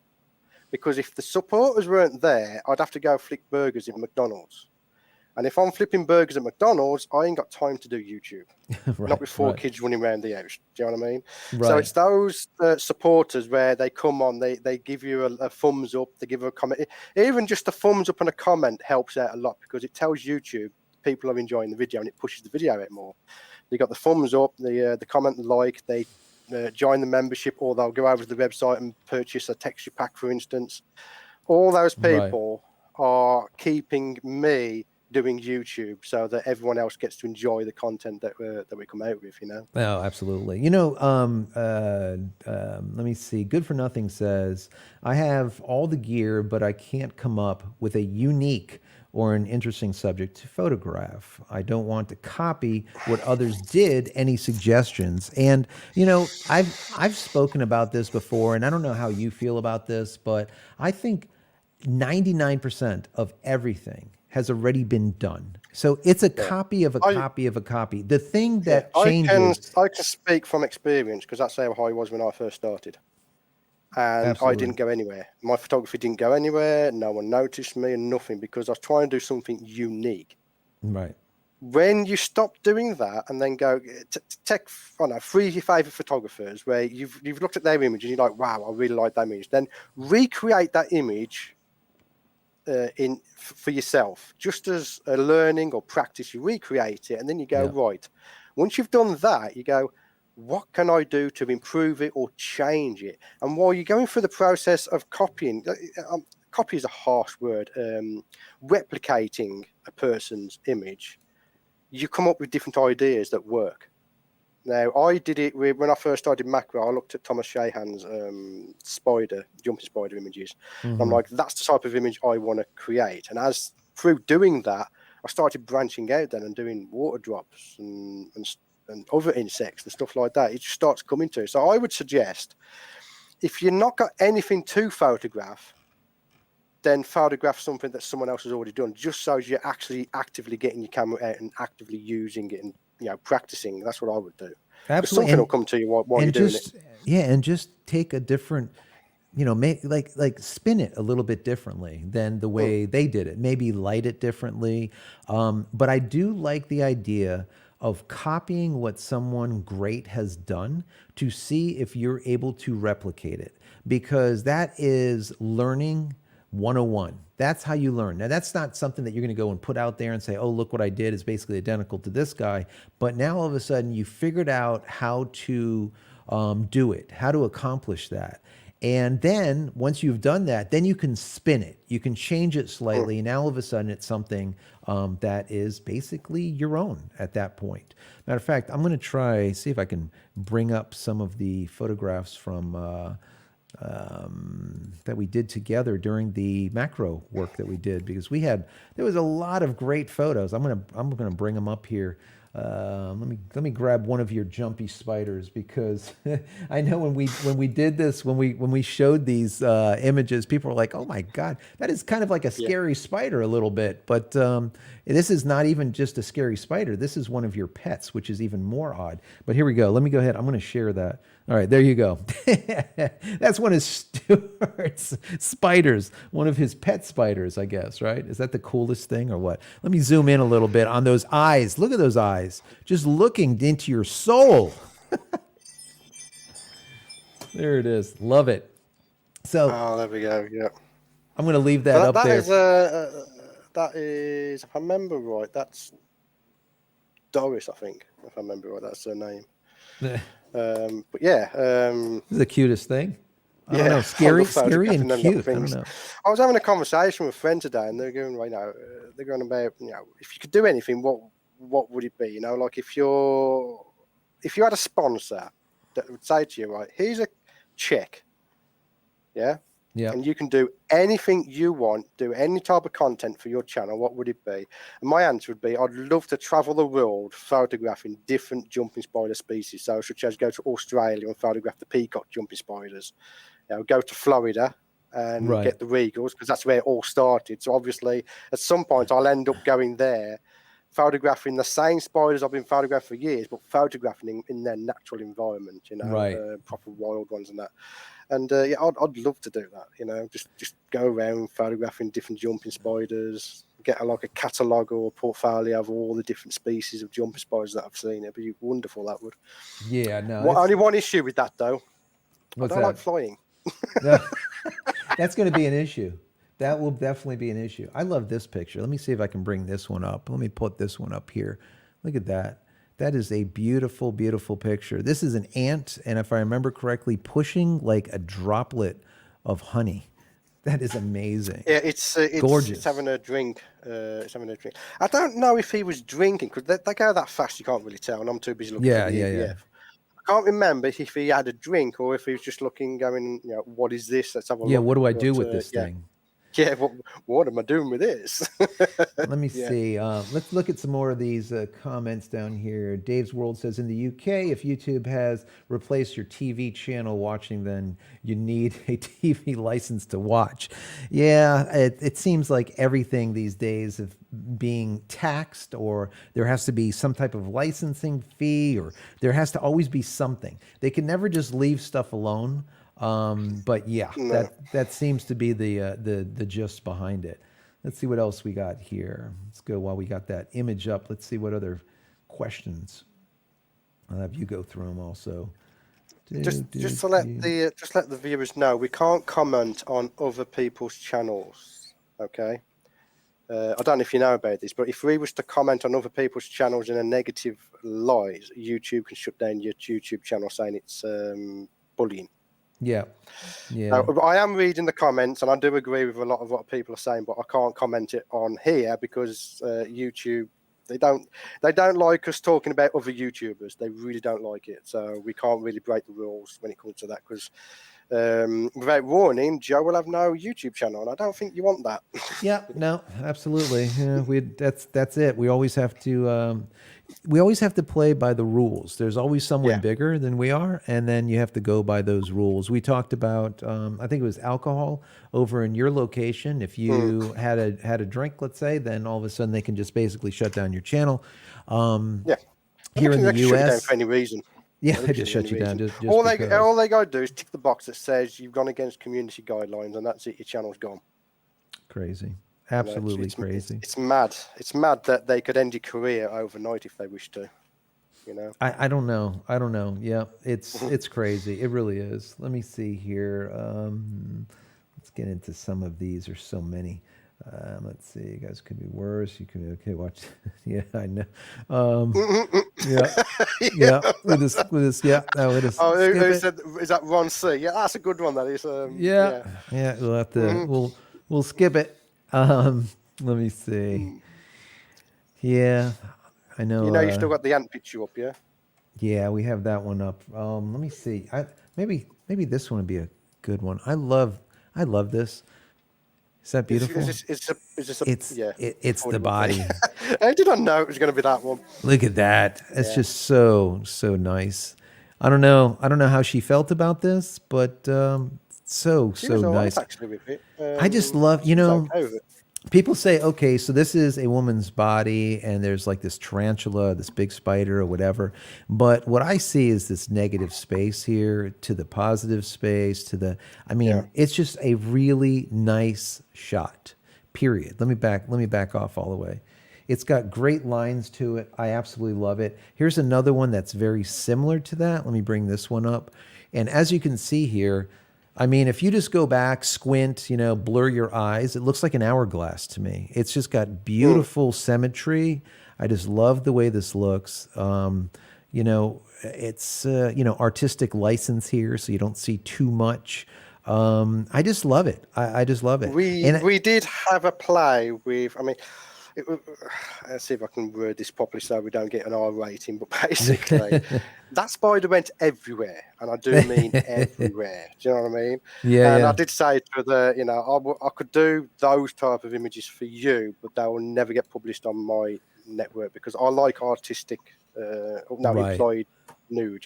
[SPEAKER 2] Because if the supporters weren't there, I'd have to go flip burgers at McDonald's. And if I'm flipping burgers at McDonald's, I ain't got time to do YouTube. Not with four kids running around the house. Do you know what I mean? Right. So it's those supporters where they come on, they give you a thumbs up, they give you a comment. Even just a thumbs up and a comment helps out a lot, because it tells YouTube people are enjoying the video and it pushes the video out more. You got the thumbs up, the comment, the like, they join the membership, or they'll go over to the website and purchase a texture pack, for instance. All those people are keeping me doing YouTube so that everyone else gets to enjoy the content that we come out with, you know.
[SPEAKER 1] Oh, absolutely. You know, let me see. Good for Nothing says, I have all the gear, but I can't come up with a unique or an interesting subject to photograph. I don't want to copy what others did. Any suggestions? And, you know, I've spoken about this before, and I don't know how you feel about this, but I think 99% of everything has already been done. So it's a copy of a copy of a copy. The thing that changes...
[SPEAKER 2] I can speak from experience, because that's how I was when I first started. And absolutely. I didn't go anywhere. My photography didn't go anywhere. No one noticed me and nothing, because I was trying to do something unique.
[SPEAKER 1] Right.
[SPEAKER 2] When you stop doing that and then go take, I don't know, 3 of your favorite photographers where you've looked at their image and you're like, wow, I really like that image. Then recreate that image for yourself, just as a learning or practice. You recreate it and then you go, right. Once you've done that, you go, what can I do to improve it or change it? And while you're going through the process of copying, copy is a harsh word, replicating a person's image, you come up with different ideas that work. Now, I did it when I first started macro. I looked at Thomas Shahan's jumping spider images. And I'm like, that's the type of image I want to create. And as through doing that, I started branching out then and doing water drops and other insects and stuff like that. It just starts coming to. So I would suggest, if you've not got anything to photograph, then photograph something that someone else has already done, just so you're actually actively getting your camera out and actively using it and, you know, practicing. That's what I would do.
[SPEAKER 1] Absolutely.
[SPEAKER 2] Something will come to you while you're doing it.
[SPEAKER 1] Yeah, and just take a different, you know, make like spin it a little bit differently than the way they did it. Maybe light it differently. But I do like the idea of copying what someone great has done to see if you're able to replicate it, because that is learning 101. That's how you learn. Now, that's not something that you're going to go and put out there and say, oh, look what I did is basically identical to this guy. But now all of a sudden you figured out how to do it, how to accomplish that. And then once you've done that, then you can spin it. You can change it slightly. And now all of a sudden it's something that is basically your own at that point. Matter of fact, I'm going to see if I can bring up some of the photographs from that we did together during the macro work that we did, because there was a lot of great photos. I'm gonna bring them up here. Let me grab one of your jumpy spiders, because I know when we did this, when we showed these images, people were like, "Oh my God, that is kind of like a scary spider a little bit." But this is not even just a scary spider. This is one of your pets, which is even more odd. But here we go. Let me go ahead. I'm going to share that. All right, there you go. That's one of Stuart's spiders, one of his pet spiders, I guess, right? Is that the coolest thing or what? Let me zoom in a little bit on those eyes. Look at those eyes, just looking into your soul. There it is. Love it. So,
[SPEAKER 2] there we go. Yeah.
[SPEAKER 1] I'm going to leave that up there.
[SPEAKER 2] That is, if I remember right, that's Doris, I think. If I remember right, that's her name. But yeah,
[SPEAKER 1] this is the cutest thing. I don't know, scary and cute. I don't know.
[SPEAKER 2] I was having a conversation with a friend today, and they're going right now. They're going about, if you could do anything, what would it be? Like if you had a sponsor that would say to you, right, here's a check, yeah.
[SPEAKER 1] Yeah.
[SPEAKER 2] And you can do anything you want, do any type of content for your channel, what would it be? And my answer would be, I'd love to travel the world photographing different jumping spider species. So such as go to Australia and photograph the peacock jumping spiders. Go to Florida and get the Regals, because that's where it all started. So obviously at some point I'll end up going there, photographing the same spiders I've been photographing for years, but photographing in their natural environment, proper wild ones and that. And I'd love to do that. Just go around photographing different jumping spiders, get a catalogue or a portfolio of all the different species of jumping spiders that I've seen. It'd be wonderful, that would.
[SPEAKER 1] Yeah, no.
[SPEAKER 2] Only one issue with that though.
[SPEAKER 1] What's
[SPEAKER 2] I don't like flying.
[SPEAKER 1] No, that's going to be an issue. That will definitely be an issue. I love this picture. Let me see if I can bring this one up. Let me put this one up here. Look at that. That is a beautiful, beautiful picture. This is an ant, and if I remember correctly, pushing like a droplet of honey. That is amazing.
[SPEAKER 2] Yeah, it's gorgeous. It's having a drink. I don't know if he was drinking, because they go that fast you can't really tell, and I'm too busy looking at the EOS. I can't remember if he had a drink or if he was just looking, going, what is this? Let's have a look.
[SPEAKER 1] Yeah, what do I do with this thing?
[SPEAKER 2] Yeah, what am I doing with this?
[SPEAKER 1] Let me see. Let's look at some more of these comments down here. Dave's World says, in the UK, if YouTube has replaced your TV channel watching, then you need a TV license to watch. Yeah, it seems like everything these days is being taxed, or there has to be some type of licensing fee, or there has to always be something. They can never just leave stuff alone. But yeah, that seems to be the gist behind it. Let's see what else we got here. Let's go while we got that image up. Let's see what other questions. I'll have you go through them also.
[SPEAKER 2] Just to let the viewers know, we can't comment on other people's channels. Okay. I don't know if you know about this, but if we was to comment on other people's channels in a negative light, YouTube can shut down your YouTube channel, saying it's bullying.
[SPEAKER 1] Yeah.
[SPEAKER 2] I am reading the comments, and I do agree with a lot of what people are saying, but I can't comment it on here because YouTube, they don't like us talking about other YouTubers. They really don't like it, so we can't really break the rules when it comes to that. Because without warning, Joe will have no YouTube channel, and I don't think you want that.
[SPEAKER 1] Yeah, no, absolutely. Yeah, that's it. We always have to play by the rules. There's always someone bigger than we are, and then you have to go by those rules. We talked about, I think it was alcohol over in your location. If you had a drink, let's say, then all of a sudden they can just basically shut down your channel. Here in the US,
[SPEAKER 2] shut down for any reason.
[SPEAKER 1] Yeah, they just shut you down. Just
[SPEAKER 2] all they got to do is tick the box that says you've gone against community guidelines, and that's it. Your channel's gone.
[SPEAKER 1] Crazy. Absolutely crazy.
[SPEAKER 2] It's mad. It's mad that they could end your career overnight if they wish to. You know.
[SPEAKER 1] I don't know. I don't know. Yeah, it's crazy. It really is. Let me see here. Let's get into some of these. There's so many. Let's see. You guys could be worse. You could be okay. Watch. Yeah, I know. Yeah, yeah. With this. Yeah. No, let us
[SPEAKER 2] Oh,
[SPEAKER 1] skip
[SPEAKER 2] who
[SPEAKER 1] it.
[SPEAKER 2] said, is that Ron C? Yeah, that's a good one. That is.
[SPEAKER 1] Yeah,
[SPEAKER 2] Yeah.
[SPEAKER 1] yeah. We'll have to. We'll skip it. Let me see. Yeah, I know.
[SPEAKER 2] You know, you still got the ant picture up, yeah.
[SPEAKER 1] Yeah, we have that one up. Let me see. Maybe this one would be a good one. I love this. Is that beautiful?
[SPEAKER 2] Is this a
[SPEAKER 1] It's
[SPEAKER 2] yeah?
[SPEAKER 1] it's the
[SPEAKER 2] 41 thing.
[SPEAKER 1] body.
[SPEAKER 2] I did not know it was going to be that one.
[SPEAKER 1] Look at that. It's
[SPEAKER 2] Yeah.
[SPEAKER 1] just so nice. I don't know. I don't know how she felt about this, but so
[SPEAKER 2] She was all right
[SPEAKER 1] nice.
[SPEAKER 2] actually with it.
[SPEAKER 1] I just love,
[SPEAKER 2] She was okay with it.
[SPEAKER 1] people say, okay, so this is a woman's body and there's like this tarantula, this big spider or whatever. But what I see is this negative space here to the positive space to the,
[SPEAKER 2] Yeah.
[SPEAKER 1] it's just a really nice shot, period. Let me back off all the way. It's got great lines to it. I absolutely love it. Here's another one that's very similar to that. Let me bring this one up. And as you can see here, if you just go back, squint, blur your eyes, it looks like an hourglass to me. It's just got beautiful symmetry. I just love the way this looks. It's artistic license here, so you don't see too much. I just love it. I just love it.
[SPEAKER 2] We did have a play with. Let's see if I can word this properly so we don't get an R rating. But basically, that spider went everywhere, and I do mean everywhere. Do you know what I mean?
[SPEAKER 1] Yeah,
[SPEAKER 2] And
[SPEAKER 1] yeah.
[SPEAKER 2] I did say to her, I could do those type of images for you, but they will never get published on my network because I like artistic,
[SPEAKER 1] Right.
[SPEAKER 2] employed nude.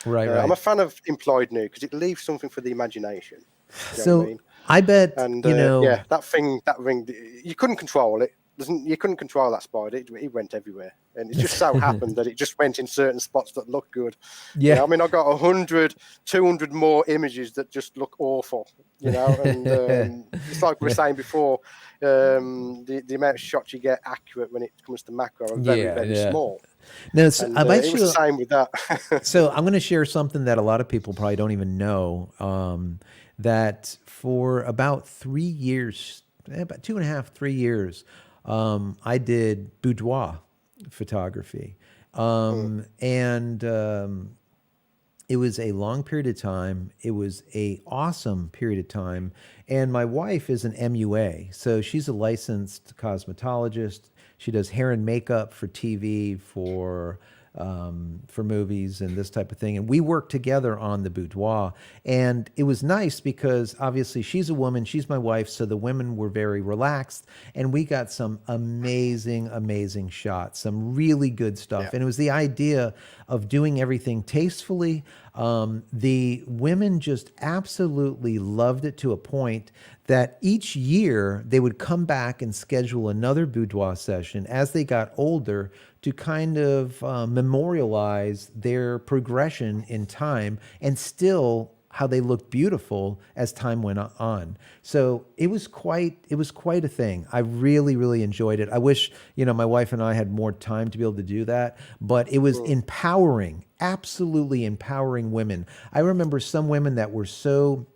[SPEAKER 1] Right,
[SPEAKER 2] I'm a
[SPEAKER 1] right.
[SPEAKER 2] fan of employed nude because it leaves something for the imagination. Do you know what I
[SPEAKER 1] So
[SPEAKER 2] mean?
[SPEAKER 1] I bet,
[SPEAKER 2] And yeah, that ring, you couldn't control it. You couldn't control that spider. It went everywhere, and it just so happened that it just went in certain spots that look good.
[SPEAKER 1] yeah.
[SPEAKER 2] I got 100, 200 more images that just look awful. And it's like we were saying before, the amount of shots you get accurate when it comes to macro are very,
[SPEAKER 1] Yeah,
[SPEAKER 2] very
[SPEAKER 1] yeah.
[SPEAKER 2] small.
[SPEAKER 1] No, so
[SPEAKER 2] And
[SPEAKER 1] I bet
[SPEAKER 2] it was the
[SPEAKER 1] you.
[SPEAKER 2] same with that.
[SPEAKER 1] So I'm going to share something that a lot of people probably don't even know. That for about 3 years, about 2.5, 3 years, I did boudoir photography, and it was a long period of time. It was a awesome period of time. And my wife is an MUA, so she's a licensed cosmetologist. She does hair and makeup for TV, for movies and this type of thing. And we worked together on the boudoir. And it was nice because obviously she's a woman, she's my wife, so the women were very relaxed. And we got some amazing, amazing shots, some really good stuff.
[SPEAKER 2] Yeah.
[SPEAKER 1] And it was the idea of doing everything tastefully. The women just absolutely loved it to a point that each year they would come back and schedule another boudoir session as they got older to kind of memorialize their progression in time and still how they looked beautiful as time went on. So it was quite a thing. I really, really enjoyed it. I wish, my wife and I had more time to be able to do that, but it was empowering, absolutely empowering women. I remember some women that were so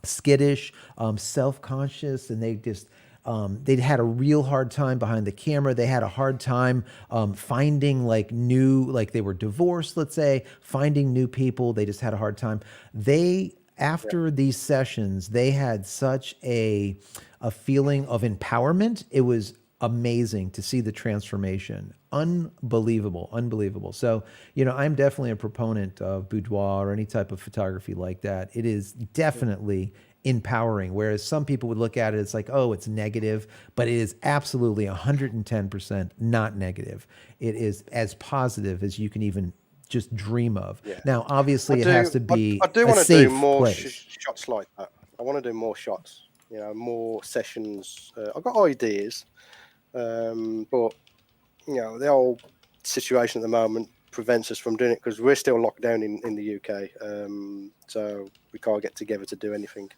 [SPEAKER 1] skittish, self-conscious, and they'd had a real hard time behind the camera. They had a hard time finding like they were divorced, let's say, finding new people. They just had a hard time. After these sessions, they had such a feeling of empowerment. It was amazing to see the transformation. Unbelievable. So, I'm definitely a proponent of boudoir or any type of photography like that. It is definitely empowering, whereas some people would look at it, it's like, oh, it's negative, but it is absolutely 110% not negative. It is as positive as you can even just dream of.
[SPEAKER 2] Yeah.
[SPEAKER 1] Now, obviously, it has to be
[SPEAKER 2] I do
[SPEAKER 1] a
[SPEAKER 2] want to
[SPEAKER 1] safe
[SPEAKER 2] do more
[SPEAKER 1] place.
[SPEAKER 2] shots like that. I want to do more shots, more sessions. I've got ideas, but the whole situation at the moment prevents us from doing it because we're still locked down in the UK. So we can't get together to do anything.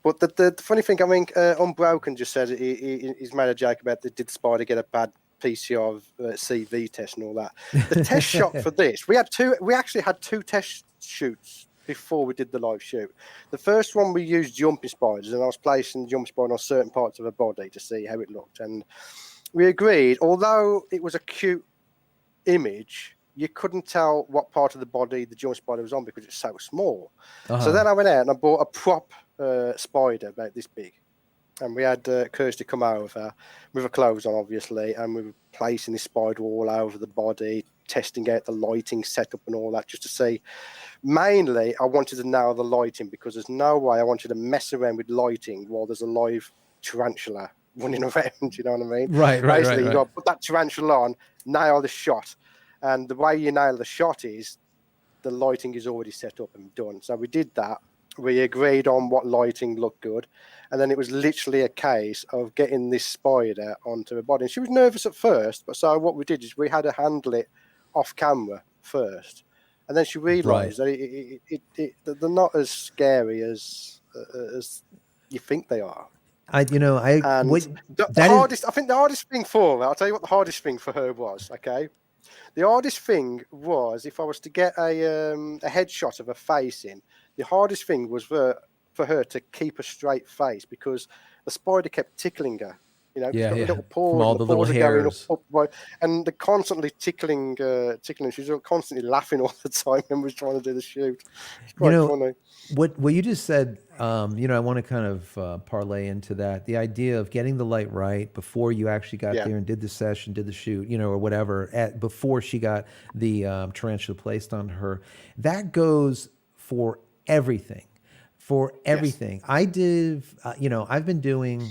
[SPEAKER 2] But the funny thing, Unbroken just said he's made a joke about did the spider get a bad PCR CV test and all that. The test shot for this, we actually had 2 test shoots before we did the live shoot. The first one we used jumping spiders, and I was placing the jumping spider on certain parts of her body to see how it looked. And we agreed, although it was a cute image, you couldn't tell what part of the body the jumping spider was on because it's so small. So then I went out and I bought a prop spider about this big. And we had Kirsty come over with her clothes on, obviously, and we were placing this spider all over the body, testing out the lighting setup and all that, just to see. Mainly, I wanted to nail the lighting because there's no way I wanted to mess around with lighting while there's a live tarantula running around. You know what I mean?
[SPEAKER 1] Right.
[SPEAKER 2] Basically, you got to put that tarantula on, nail the shot, and the way you nail the shot is the lighting is already set up and done. So we did that. We agreed on what lighting looked good, and then it was literally a case of getting this spider onto her body. And she was nervous at first, but so what we did is we had to handle it off camera first, and then she realised that they're not as scary as you think they are.
[SPEAKER 1] I think the
[SPEAKER 2] hardest thing for her, I'll tell you what the hardest thing for her was. Okay, the hardest thing was if I was to get a headshot of her face in. The hardest thing was for her to keep a straight face because the spider kept tickling her. You know, she's got little paws,
[SPEAKER 1] from all the little hairs,
[SPEAKER 2] and they're constantly tickling. She's constantly laughing all the time when we're trying to do the shoot. It's quite funny.
[SPEAKER 1] What you just said, I want to kind of parlay into that. The idea of getting the light right before you actually got there and did the session, did the shoot, or whatever, before she got the tarantula placed on her. That goes for everything. Yes. I did, I've been doing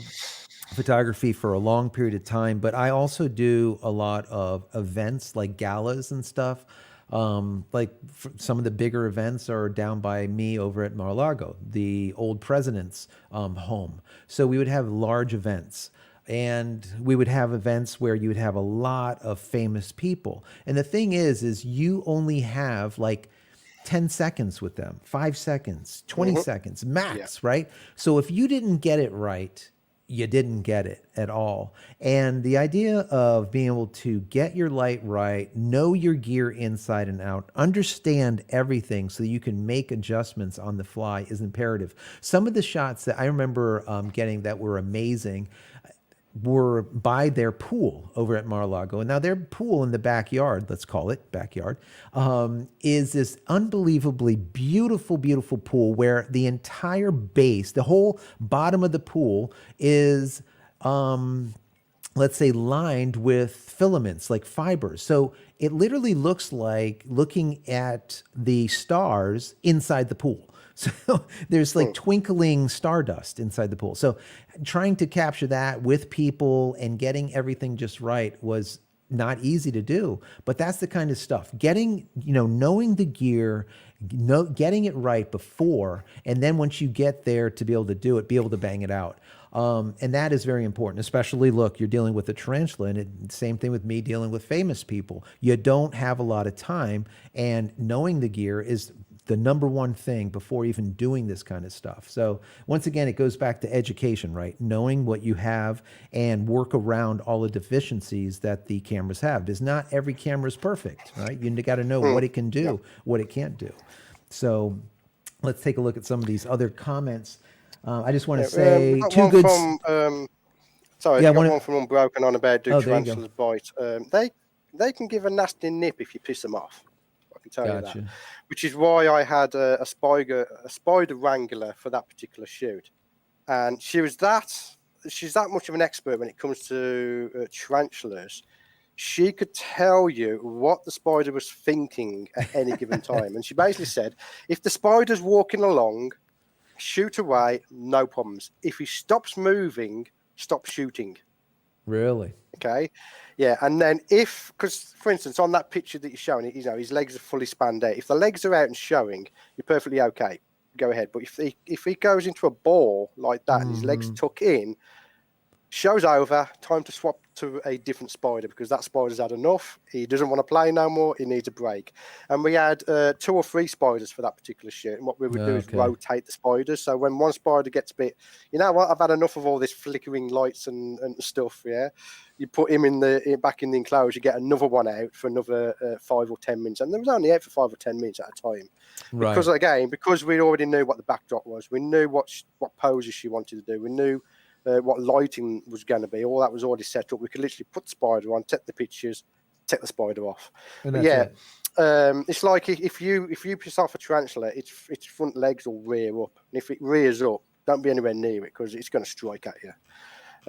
[SPEAKER 1] photography for a long period of time, but I also do a lot of events like galas and stuff. Some of the bigger events are down by me over at Mar-a-Lago, the old president's home. So we would have large events. And we would have events where you would have a lot of famous people. And the thing is you only have like 10 seconds with them, 5 seconds, 20 seconds max, right? So if you didn't get it right, you didn't get it at all. And the idea of being able to get your light right, know your gear inside and out, understand everything so that you can make adjustments on the fly is imperative. Some of the shots that I remember getting that were amazing were by their pool over at Mar-a-Lago. And now their pool in the backyard, let's call it backyard, is this unbelievably beautiful, beautiful pool where the entire base, the whole bottom of the pool is, let's say, lined with filaments, like fibers. So it literally looks like looking at the stars inside the pool. So there's like twinkling stardust inside the pool. So trying to capture that with people and getting everything just right was not easy to do, but that's the kind of stuff. Getting, knowing the gear, getting it right before, and then once you get there to be able to do it, be able to bang it out. And that is very important, especially, look, you're dealing with a tarantula, and same thing with me dealing with famous people. You don't have a lot of time, and knowing the gear is the number one thing before even doing this kind of stuff. So once again, it goes back to education, right? Knowing what you have and work around all the deficiencies that the cameras have. Because not every camera is perfect, right? You got to know what it can do, what it can't do. So let's take a look at some of these other comments. I just want to say two good...
[SPEAKER 2] one from Unbroken on about do tarantulas bite. They can give a nasty nip if you piss them off. I can tell you that. Which is why I had a spider wrangler for that particular shoot, and she's that much of an expert when it comes to tarantulas. She could tell you what the spider was thinking at any given time, and she basically said, if the spider's walking along, shoot away, no problems. If he stops moving, stop shooting.
[SPEAKER 1] Really?
[SPEAKER 2] Okay. Yeah. And then because for instance, on that picture that you're showing, his legs are fully spanned out. If the legs are out and showing, you're perfectly okay. Go ahead. But if he goes into a ball like that and his legs tuck in, Show's over. Time to swap to a different spider because that spider's had enough. He doesn't want to play no more. He needs a break. And we had 2 or 3 spiders for that particular shoot. And what we would do is rotate the spiders. So when one spider gets a bit, you know what, I've had enough of all this flickering lights and stuff. Yeah, you put him back in the enclosure. You get another one out for another 5 or 10 minutes. And there was only out for 5 or 10 minutes at a time.
[SPEAKER 1] Right.
[SPEAKER 2] Because we already knew what the backdrop was. We knew what poses she wanted to do. We knew what lighting was going to be. All that was already set up. We could literally put the spider on, take the pictures, take the spider off.
[SPEAKER 1] And that's it.
[SPEAKER 2] It's like if you piss off a tarantula, its front legs will rear up, and if it rears up, don't be anywhere near it because it's going to strike at you,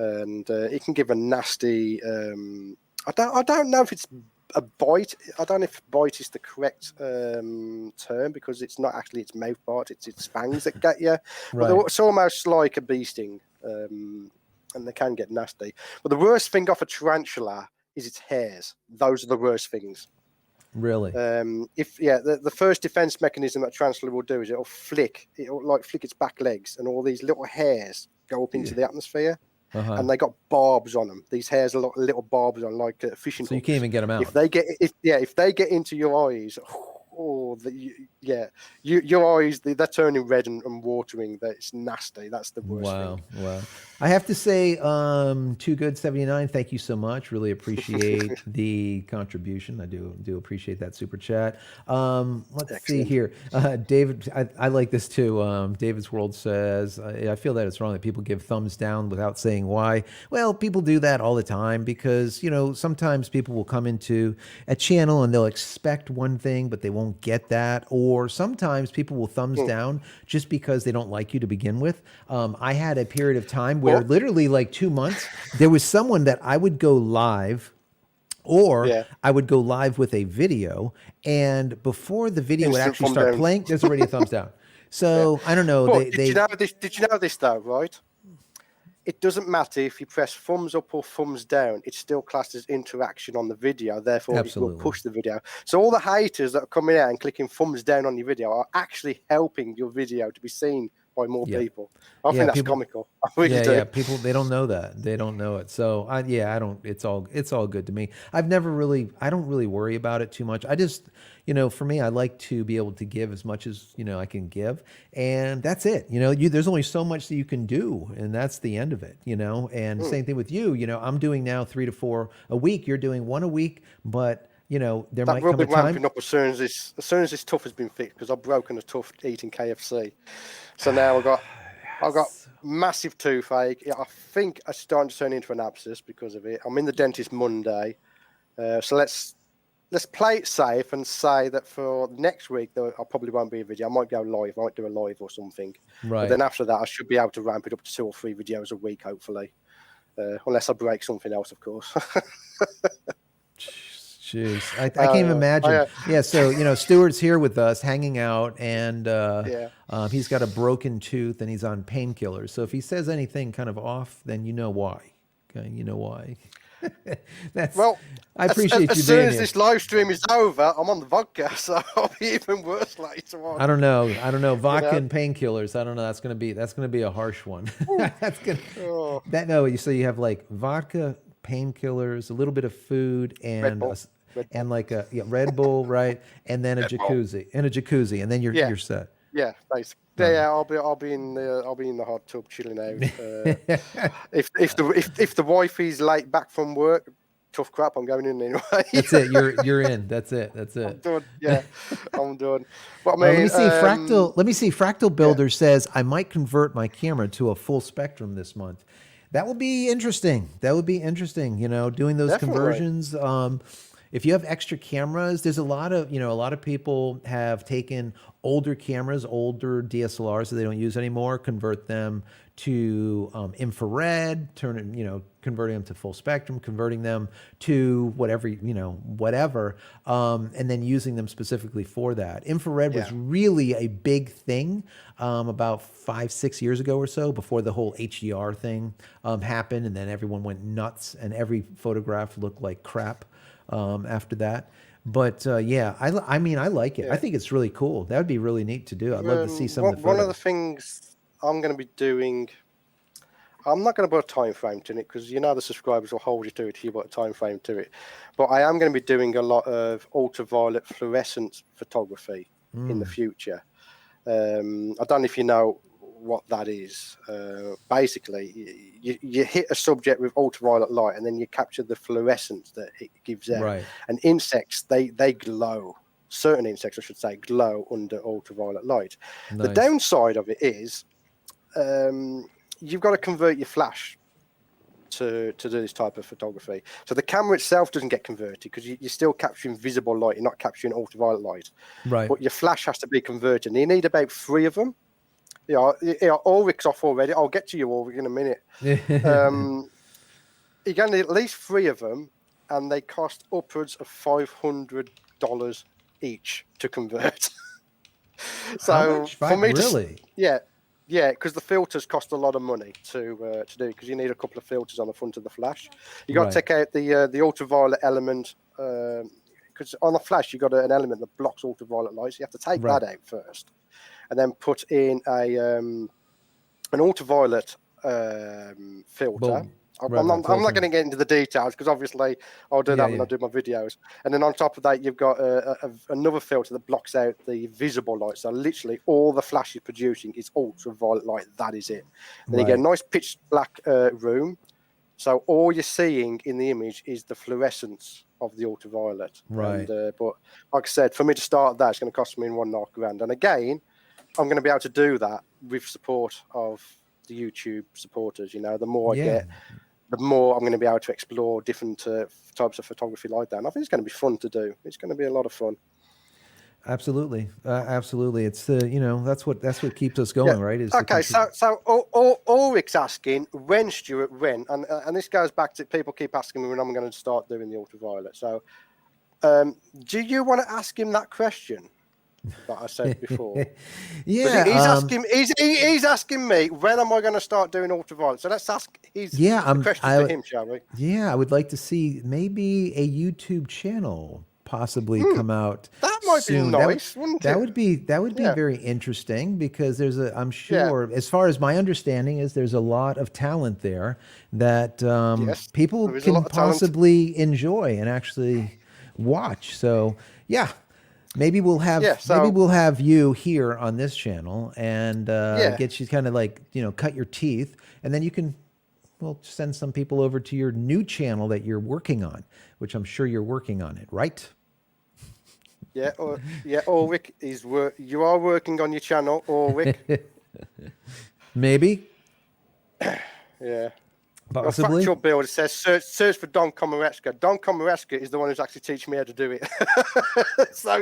[SPEAKER 2] and it can give a nasty. I don't know if it's a bite. I don't know if bite is the correct term because it's not actually its mouth part; it's its fangs that get you.
[SPEAKER 1] Right.
[SPEAKER 2] But it's almost like a bee sting. And they can get nasty. But the worst thing off a tarantula is its hairs. Those are the worst things.
[SPEAKER 1] Really?
[SPEAKER 2] The first defense mechanism that a tarantula will do is it'll flick its back legs, and all these little hairs go up into the atmosphere, and they got barbs on them. These hairs are little barbs on, like fishing.
[SPEAKER 1] So you can't even get them out.
[SPEAKER 2] If they get into your eyes. Your eyes, they're turning red and watering. It's nasty. That's the worst thing.
[SPEAKER 1] Wow. I have to say, Too Good 79, thank you so much. Really appreciate the contribution. I do appreciate that super chat. Let's see here. David, I like this too. David's World says, I feel that it's wrong that people give thumbs down without saying why. Well, people do that all the time because, sometimes people will come into a channel and they'll expect one thing, but they won't get that. Or sometimes people will thumbs down just because they don't like you to begin with. I had a period of time where literally like 2 months, there was someone that I would go live or I would go live with a video, and before the video would actually start playing, there's already a thumbs down. So I don't know.
[SPEAKER 2] Did you know this though, right? It doesn't matter if you press thumbs up or thumbs down. It's still classed as interaction on the video. Therefore, it will push the video. So all the haters that are coming out and clicking thumbs down on your video are actually helping your video to be seen by more people. I think that's comical. I really do.
[SPEAKER 1] People, they don't know that. They don't know it. So I don't. It's all good to me. I don't really worry about it too much. I just, for me, I like to be able to give as much as I can give, and that's it. There's only so much that you can do, and that's the end of it. And same thing with you. I'm doing now 3 to 4 a week. You're doing 1 a week, but there might come a time.
[SPEAKER 2] Ramping up as soon as this tuff has been fixed, because I've broken a tuff eating KFC. So now I've got massive toothache. I think it's starting to turn into an abscess because of it. I'm in the dentist Monday, so let's play it safe and say that for next week I probably won't be a video. I might go live. I might do a live or something.
[SPEAKER 1] Right.
[SPEAKER 2] But then after that, I should be able to ramp it up to 2 or 3 videos a week, hopefully, unless I break something else, of course.
[SPEAKER 1] Jeez, I can't even imagine. So Stuart's here with us, hanging out, and he's got a broken tooth, and he's on painkillers. So if he says anything kind of off, then you know why. Okay, you know why. I appreciate you being here.
[SPEAKER 2] As soon as this live stream is over, I'm on the vodka, so I'll be even worse later on.
[SPEAKER 1] I don't know. Vodka and painkillers. I don't know. That's gonna be a harsh one. That's gonna. So you have like vodka, painkillers, a little bit of food, and like a Red Bull, right? And then a jacuzzi, and then you're set.
[SPEAKER 2] Yeah, basically. I'll be in the hot tub chilling out. If the wife is late back from work, tough crap. I'm going in anyway.
[SPEAKER 1] That's it. You're in. That's it.
[SPEAKER 2] I'm done. Yeah, I'm done. But I mean,
[SPEAKER 1] let me see. Fractal Builder says I might convert my camera to a full spectrum this month. That would be interesting. Doing those conversions. If you have extra cameras, there's a lot of people have taken older cameras, older DSLRs that they don't use anymore, convert them to infrared, converting them to full spectrum, converting them to whatever, and then using them specifically for that. Infrared was really a big thing about 5-6 years ago or so, before the whole HDR thing happened, and then everyone went nuts, and every photograph looked like crap after that. But I like it. Yeah. I think it's really cool. That would be really neat to do. I'd love to see some of the photos.
[SPEAKER 2] One of the things I'm going to be doing, I'm not going to put a time frame to it because the subscribers will hold you to it if you put a time frame to it. But I am going to be doing a lot of ultraviolet fluorescent photography in the future. I don't know if you know what that is. Basically, you hit a subject with ultraviolet light and then you capture the fluorescence that it gives out.
[SPEAKER 1] Right.
[SPEAKER 2] And insects, they glow. Certain insects, I should say, glow under ultraviolet light.
[SPEAKER 1] Nice.
[SPEAKER 2] The downside of it is you've got to convert your flash to do this type of photography. So the camera itself doesn't get converted because you're still capturing visible light. You're not capturing ultraviolet light.
[SPEAKER 1] Right.
[SPEAKER 2] But your flash has to be converted. And you need about 3 of them. Ulrich's off already. I'll get to you, Ulrich, in a minute. You're going to need at least 3 of them, and they cost upwards of $500 each to convert. So
[SPEAKER 1] how much?
[SPEAKER 2] for me,
[SPEAKER 1] really?
[SPEAKER 2] Yeah, because the filters cost a lot of money to do, because you need a couple of filters on the front of the flash. You got to take out the ultraviolet element, because on the flash you got an element that blocks ultraviolet light. So you have to take that out first, and then put in an ultraviolet filter. I'm not going to get into the details because obviously I'll do that when I do my videos. And then on top of that, you've got another filter that blocks out the visible light. So literally all the flash is producing is ultraviolet light. That is it. Then you get a nice pitch black room. So all you're seeing in the image is the fluorescence of the ultraviolet.
[SPEAKER 1] Right.
[SPEAKER 2] And, but like I said, for me to start that, it's going to cost me $1.5 grand. And again, I'm going to be able to do that with support of the YouTube supporters. The more I get, the more I'm going to be able to explore different types of photography like that. And I think it's going to be fun to do. It's going to be a lot of fun.
[SPEAKER 1] Absolutely, absolutely. It's that's what keeps us going, right?
[SPEAKER 2] Okay, so Ulrich's asking when, Stuart, when, and this goes back to people keep asking me when I'm going to start doing the ultraviolet. So, do you want to ask him that question that I said before? He's asking me when am I going to start doing ultraviolet. So let's ask his question to him, shall we?
[SPEAKER 1] Yeah, I would like to see maybe a YouTube channel possibly come out.
[SPEAKER 2] That might
[SPEAKER 1] soon.
[SPEAKER 2] be nice, wouldn't it?
[SPEAKER 1] That would be very interesting because I'm sure, as far as my understanding is, there's a lot of talent there that people can possibly enjoy and actually watch. So maybe we'll have you here on this channel and get you kind of like cut your teeth, and then you can send some people over to your new channel that you're working on, which I'm sure you're working on it, right?
[SPEAKER 2] Ulrich you are working on your channel, Ulrich.
[SPEAKER 1] Maybe.
[SPEAKER 2] Yeah.
[SPEAKER 1] Possibly.
[SPEAKER 2] A factual build, it says search for Don Komareska. Don Komareska is the one who's actually teaching me how to do it. So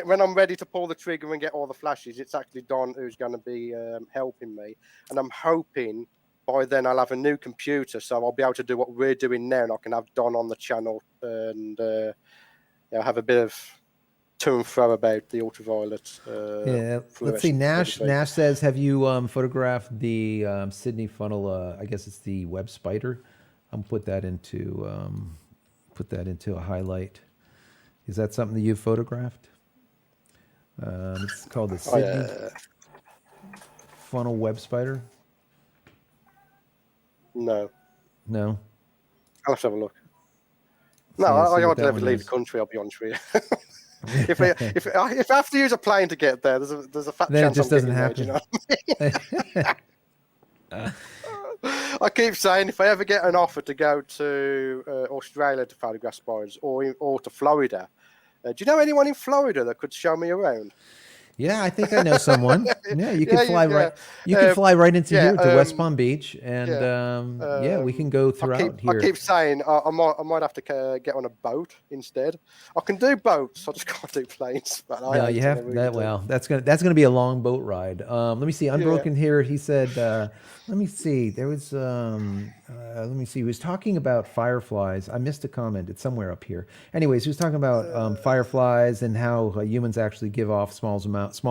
[SPEAKER 2] when I'm ready to pull the trigger and get all the flashes, it's actually Don who's going to be helping me. And I'm hoping by then I'll have a new computer, so I'll be able to do what we're doing now, and I can have Don on the channel and have a bit of to and fro about the ultraviolet.
[SPEAKER 1] Let's see. Nash says, have you photographed the Sydney funnel? I guess it's the web spider. I'm put that into a highlight. Is that something that you've photographed? It's called the Sydney funnel web spider.
[SPEAKER 2] No.
[SPEAKER 1] I'll
[SPEAKER 2] have to have a look. No, I ought to never leave the country. I'll be honest with you. if I have to use a plane to get there, there's a fat chance
[SPEAKER 1] it just doesn't happen.
[SPEAKER 2] I keep saying if I ever get an offer to go to Australia to photograph spiders or to Florida, do you know anyone in Florida that could show me around?
[SPEAKER 1] Yeah, I think I know someone. You can fly right. You can fly right into here to West Palm Beach, and we can go throughout here.
[SPEAKER 2] I keep saying I might have to get on a boat instead. I can do boats, I just can't do planes. But
[SPEAKER 1] you have that. Well, that's gonna be a long boat ride. Let me see. Unbroken here. He said. Let me see. There was. Let me see. He was talking about fireflies. I missed a comment. It's somewhere up here. Anyways, he was talking about fireflies and how humans actually give off small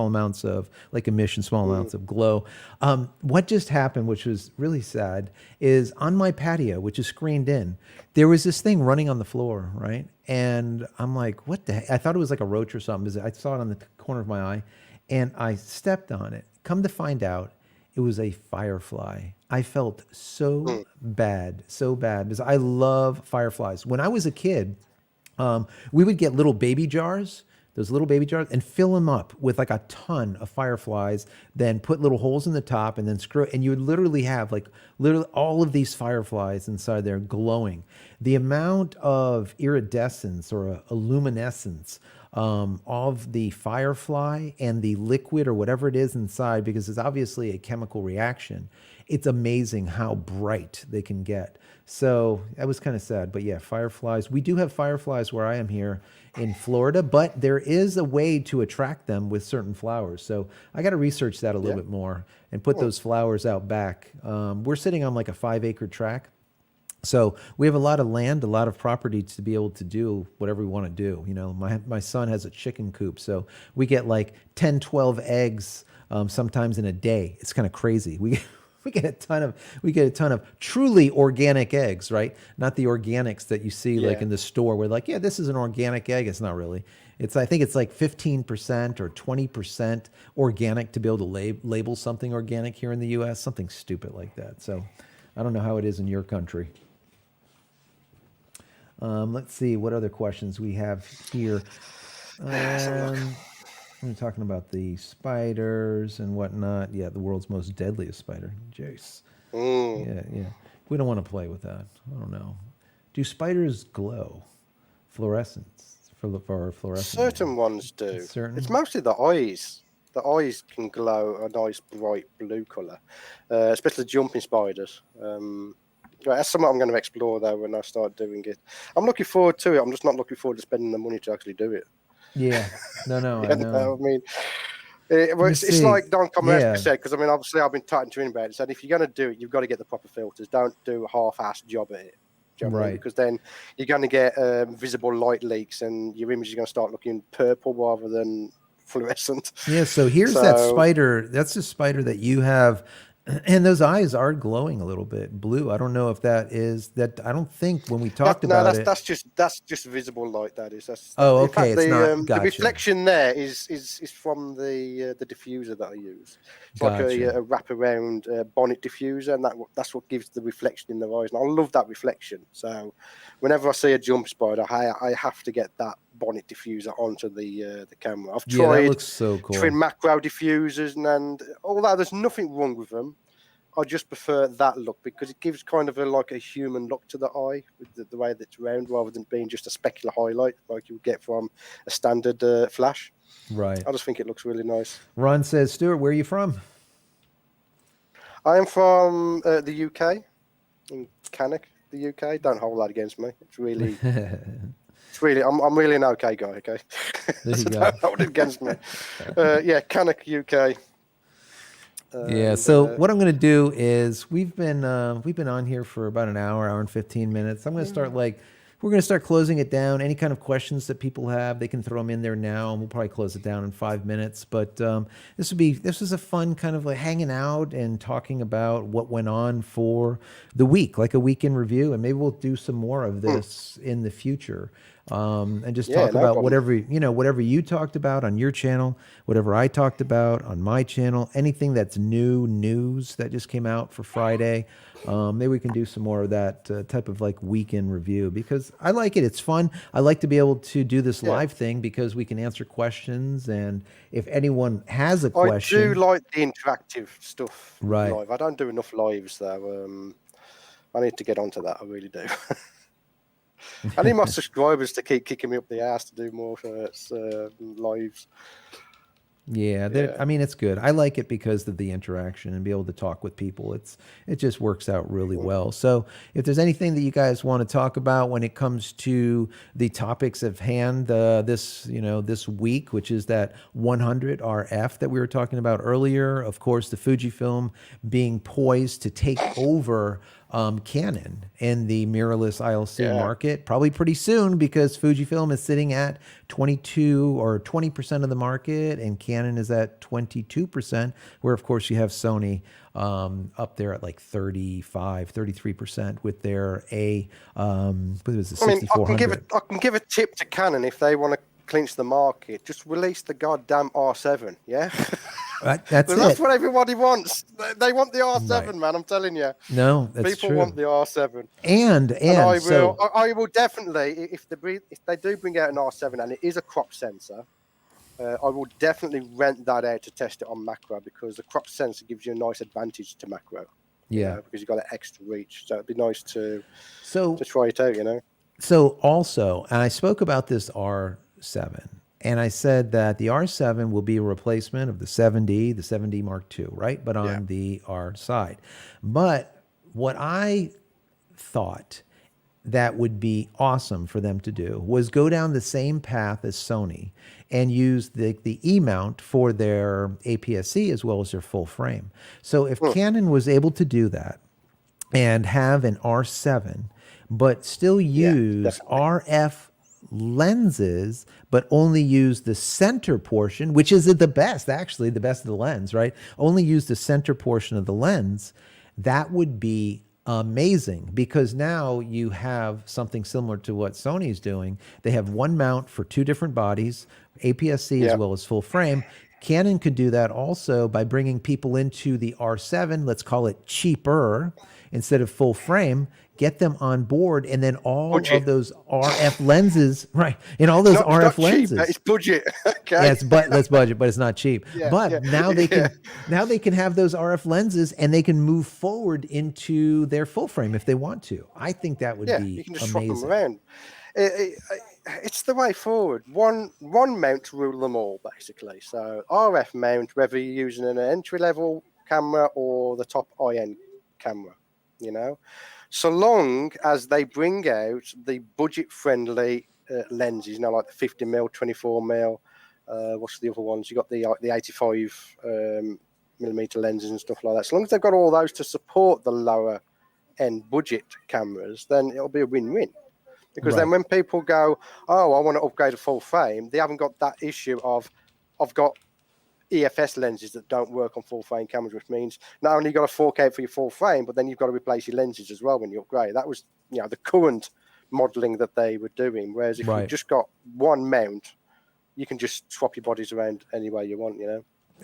[SPEAKER 1] amounts of emission, small amounts of glow. What just happened, which was really sad, is on my patio, which is screened in, there was this thing running on the floor, right? And I'm like, what the heck? I thought it was like a roach or something because I saw it on the corner of my eye, and I stepped on it. Come to find out, It was a firefly. I felt so
[SPEAKER 2] Mm.
[SPEAKER 1] bad because I love fireflies. When I was a kid, we would get little baby jars, those little baby jars, and fill them up with like a ton of fireflies, then put little holes in the top and then screw it. And you would literally have like literally all of these fireflies inside there glowing. The amount of iridescence or a luminescence of the firefly and the liquid or whatever it is inside, because it's obviously a chemical reaction. It's amazing how bright they can get. So that was kind of sad, but yeah, fireflies. We do have fireflies where I am here in Florida, but there is a way to attract them with certain flowers. So I got to research that a little bit more and put those flowers out back. We're sitting on like a 5-acre tract. So we have a lot of land, a lot of property to be able to do whatever we want to do. You know, my son has a chicken coop, so we get like 10, 12 eggs sometimes in a day. It's kind of crazy. We get a ton of truly organic eggs, right? Not the organics that you see like in the store where like, yeah, this is an organic egg. It's not really. I think it's like 15% or 20% organic to be able to label something organic here in the US, something stupid like that. So I don't know how it is in your country. Let's see what other questions we have here. We're talking about the spiders and whatnot. Yeah, the world's most deadliest spider, Jace. Yeah. We don't want to play with that. I don't know. Do spiders glow? Fluorescence for fluorescence.
[SPEAKER 2] Certain ones do.
[SPEAKER 1] Certain.
[SPEAKER 2] It's mostly the eyes. The eyes can glow a nice bright blue color, especially jumping spiders. That's something I'm going to explore though when I start doing it. I'm looking forward to it. I'm just not looking forward to spending the money to actually do it.
[SPEAKER 1] Yeah, no, I know.
[SPEAKER 2] I mean, it's like Don Commerce said, because I mean, obviously, I've been talking to him about it. Said if you're going to do it, you've got to get the proper filters. Don't do a half-assed job at it. Do you know what I mean? Because then you're going to get visible light leaks, and your image is going to start looking purple rather than fluorescent.
[SPEAKER 1] Yeah. So here's that spider. That's the spider that you have. And those eyes are glowing a little bit blue. I don't know if that is that. I don't think when we talked about it.
[SPEAKER 2] That's just visible light. That is.
[SPEAKER 1] Okay.
[SPEAKER 2] Fact,
[SPEAKER 1] it's not. Gotcha.
[SPEAKER 2] The reflection there is from the diffuser that I use. It's like a wraparound bonnet diffuser, and that's what gives the reflection in the eyes. And I love that reflection. So, whenever I see a jump spider, I have to get that bonnet diffuser onto the camera. I've tried
[SPEAKER 1] that looks so cool.
[SPEAKER 2] Trying macro diffusers and all that. There's nothing wrong with them. I just prefer that look because it gives kind of like a human look to the eye with the way that it's round, rather than being just a specular highlight like you would get from a standard flash.
[SPEAKER 1] Right.
[SPEAKER 2] I just think it looks really nice.
[SPEAKER 1] Ron says, Stuart, where are you from?
[SPEAKER 2] I am from the UK, in Cannock, the UK. Don't hold that against me. It's really... I'm really an okay guy, okay?
[SPEAKER 1] There you go.
[SPEAKER 2] Don't hold it against me. Cannock, UK.
[SPEAKER 1] So what I'm going to do is we've been on here for about an hour and 15 minutes. I'm going to start we're going to start closing it down. Any kind of questions that people have, they can throw them in there now, and we'll probably close it down in 5 minutes. But this is a fun kind of like hanging out and talking about what went on for the week, like a week in review, and maybe we'll do some more of this in the future. And just talk about whatever you talked about on your channel, whatever I talked about on my channel, anything that's news that just came out for Friday. Maybe we can do some more of that type of like weekend review, because I like it. It's fun. I like to be able to do this live thing because we can answer questions, and if anyone has a question,
[SPEAKER 2] I do like the interactive stuff.
[SPEAKER 1] Right.
[SPEAKER 2] Live. I don't do enough lives though. I need to get onto that. I really do. I need my subscribers to keep kicking me up the ass to do more lives.
[SPEAKER 1] Yeah, I mean, it's good. I like it because of the interaction and be able to talk with people. It just works out really well. So if there's anything that you guys want to talk about when it comes to the topics of hand this week, which is that 100 RF that we were talking about earlier, of course, the Fujifilm being poised to take over Canon in the mirrorless ILC market, probably pretty soon, because Fujifilm is sitting at 22 or 20% of the market, and Canon is at 22%, where of course you have Sony up there at like 33% with their what was it, 6400.
[SPEAKER 2] I can give a tip to Canon if they want to clinch the market. Just release the goddamn R7, yeah?
[SPEAKER 1] That's
[SPEAKER 2] That's
[SPEAKER 1] it.
[SPEAKER 2] what everybody wants. They want the R7,
[SPEAKER 1] Right.
[SPEAKER 2] man. I'm telling you.
[SPEAKER 1] No, that's
[SPEAKER 2] People
[SPEAKER 1] true.
[SPEAKER 2] want the R7.
[SPEAKER 1] And
[SPEAKER 2] I
[SPEAKER 1] so
[SPEAKER 2] will definitely, if they do bring out an R7 and it is a crop sensor, I will definitely rent that out to test it on macro, because the crop sensor gives you a nice advantage to macro.
[SPEAKER 1] yeah.
[SPEAKER 2] Because you've got that extra reach. So it'd be nice to
[SPEAKER 1] So
[SPEAKER 2] try it out.
[SPEAKER 1] So also, and I spoke about this R7, and I said that the R7 will be a replacement of the 7D, the 7D Mark II, right? But
[SPEAKER 2] Yeah.
[SPEAKER 1] on the R side. But what I thought that would be awesome for them to do was go down the same path as Sony and use the E mount for their APS-C as well as their full frame. So if Canon was able to do that and have an R7, but still
[SPEAKER 2] Yeah,
[SPEAKER 1] use
[SPEAKER 2] definitely.
[SPEAKER 1] RF lenses, but only use the center portion, which is the best, actually, the best of the lens, right? Only use the center portion of the lens. That would be amazing, because now you have something similar to what Sony's doing. They have one mount for two different bodies, APS-C as
[SPEAKER 2] Yeah.
[SPEAKER 1] well as full frame. Canon could do that also by bringing people into the R7, let's call it cheaper, instead of full frame, get them on board, and then all
[SPEAKER 2] Budget.
[SPEAKER 1] of those RF lenses, right? And all those
[SPEAKER 2] It's
[SPEAKER 1] RF
[SPEAKER 2] not
[SPEAKER 1] lenses.
[SPEAKER 2] cheap, it's budget. Okay.
[SPEAKER 1] Yeah, let's budget, but it's not cheap.
[SPEAKER 2] Yeah,
[SPEAKER 1] but
[SPEAKER 2] yeah,
[SPEAKER 1] now they
[SPEAKER 2] yeah.
[SPEAKER 1] can have those RF lenses, and they can move forward into their full frame if they want to. I think that would be
[SPEAKER 2] You can just swap them
[SPEAKER 1] amazing.
[SPEAKER 2] around. It's the way forward. One mount to rule them all, basically. So RF mount, whether you're using an entry level camera or the top high-end camera, so long as they bring out the budget-friendly lenses, like the 50mm, 24mm. What's the other ones? You got the 85 millimeter lenses and stuff like that. So long as they've got all those to support the lower end budget cameras, then it'll be a win-win. Because then when people go, oh, I want to upgrade a full frame, they haven't got that issue of, I've got EFS lenses that don't work on full frame cameras, which means not only you got a 4K for your full frame, but then you've got to replace your lenses as well when you upgrade. That was, the current modeling that they were doing. Whereas if you've just got one mount, you can just swap your bodies around any way you want,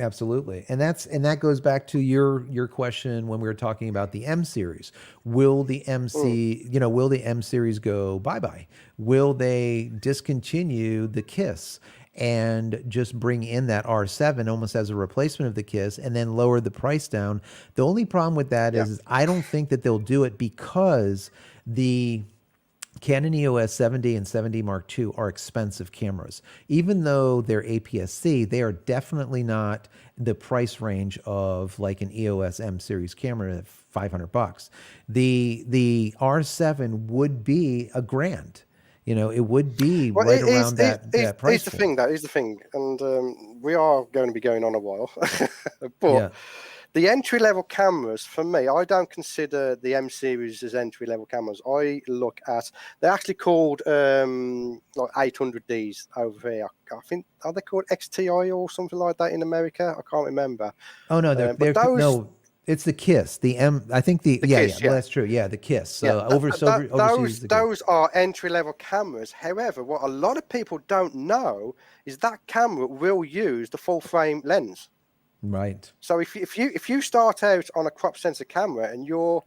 [SPEAKER 1] Absolutely. And that goes back to your question when we were talking about the M series. Will the will the M series go bye-bye? Will they discontinue the KISS and just bring in that R7 almost as a replacement of the KISS and then lower the price down? The only problem with that is I don't think that they'll do it, because the Canon EOS 7D and 7D Mark II are expensive cameras. Even though they're APS-C, they are definitely not the price range of like an EOS M Series camera at $500. The R7 would be $1,000. It would be around that price.
[SPEAKER 2] Here's the thing, though. Here's the thing, and we are going to be going on a while, but. The entry-level cameras, for me, I don't consider the M series as entry-level cameras. I look at, they're actually called like 800Ds over here. I think, are they called XTI or something like that in America? I can't remember.
[SPEAKER 1] Oh no, no, it's the KISS. The M, I think KISS, well, that's true. Yeah, the KISS. So overseas,
[SPEAKER 2] those are entry-level cameras. However, what a lot of people don't know is that camera will use the full-frame lens.
[SPEAKER 1] Right.
[SPEAKER 2] So if you start out on a crop sensor camera and you're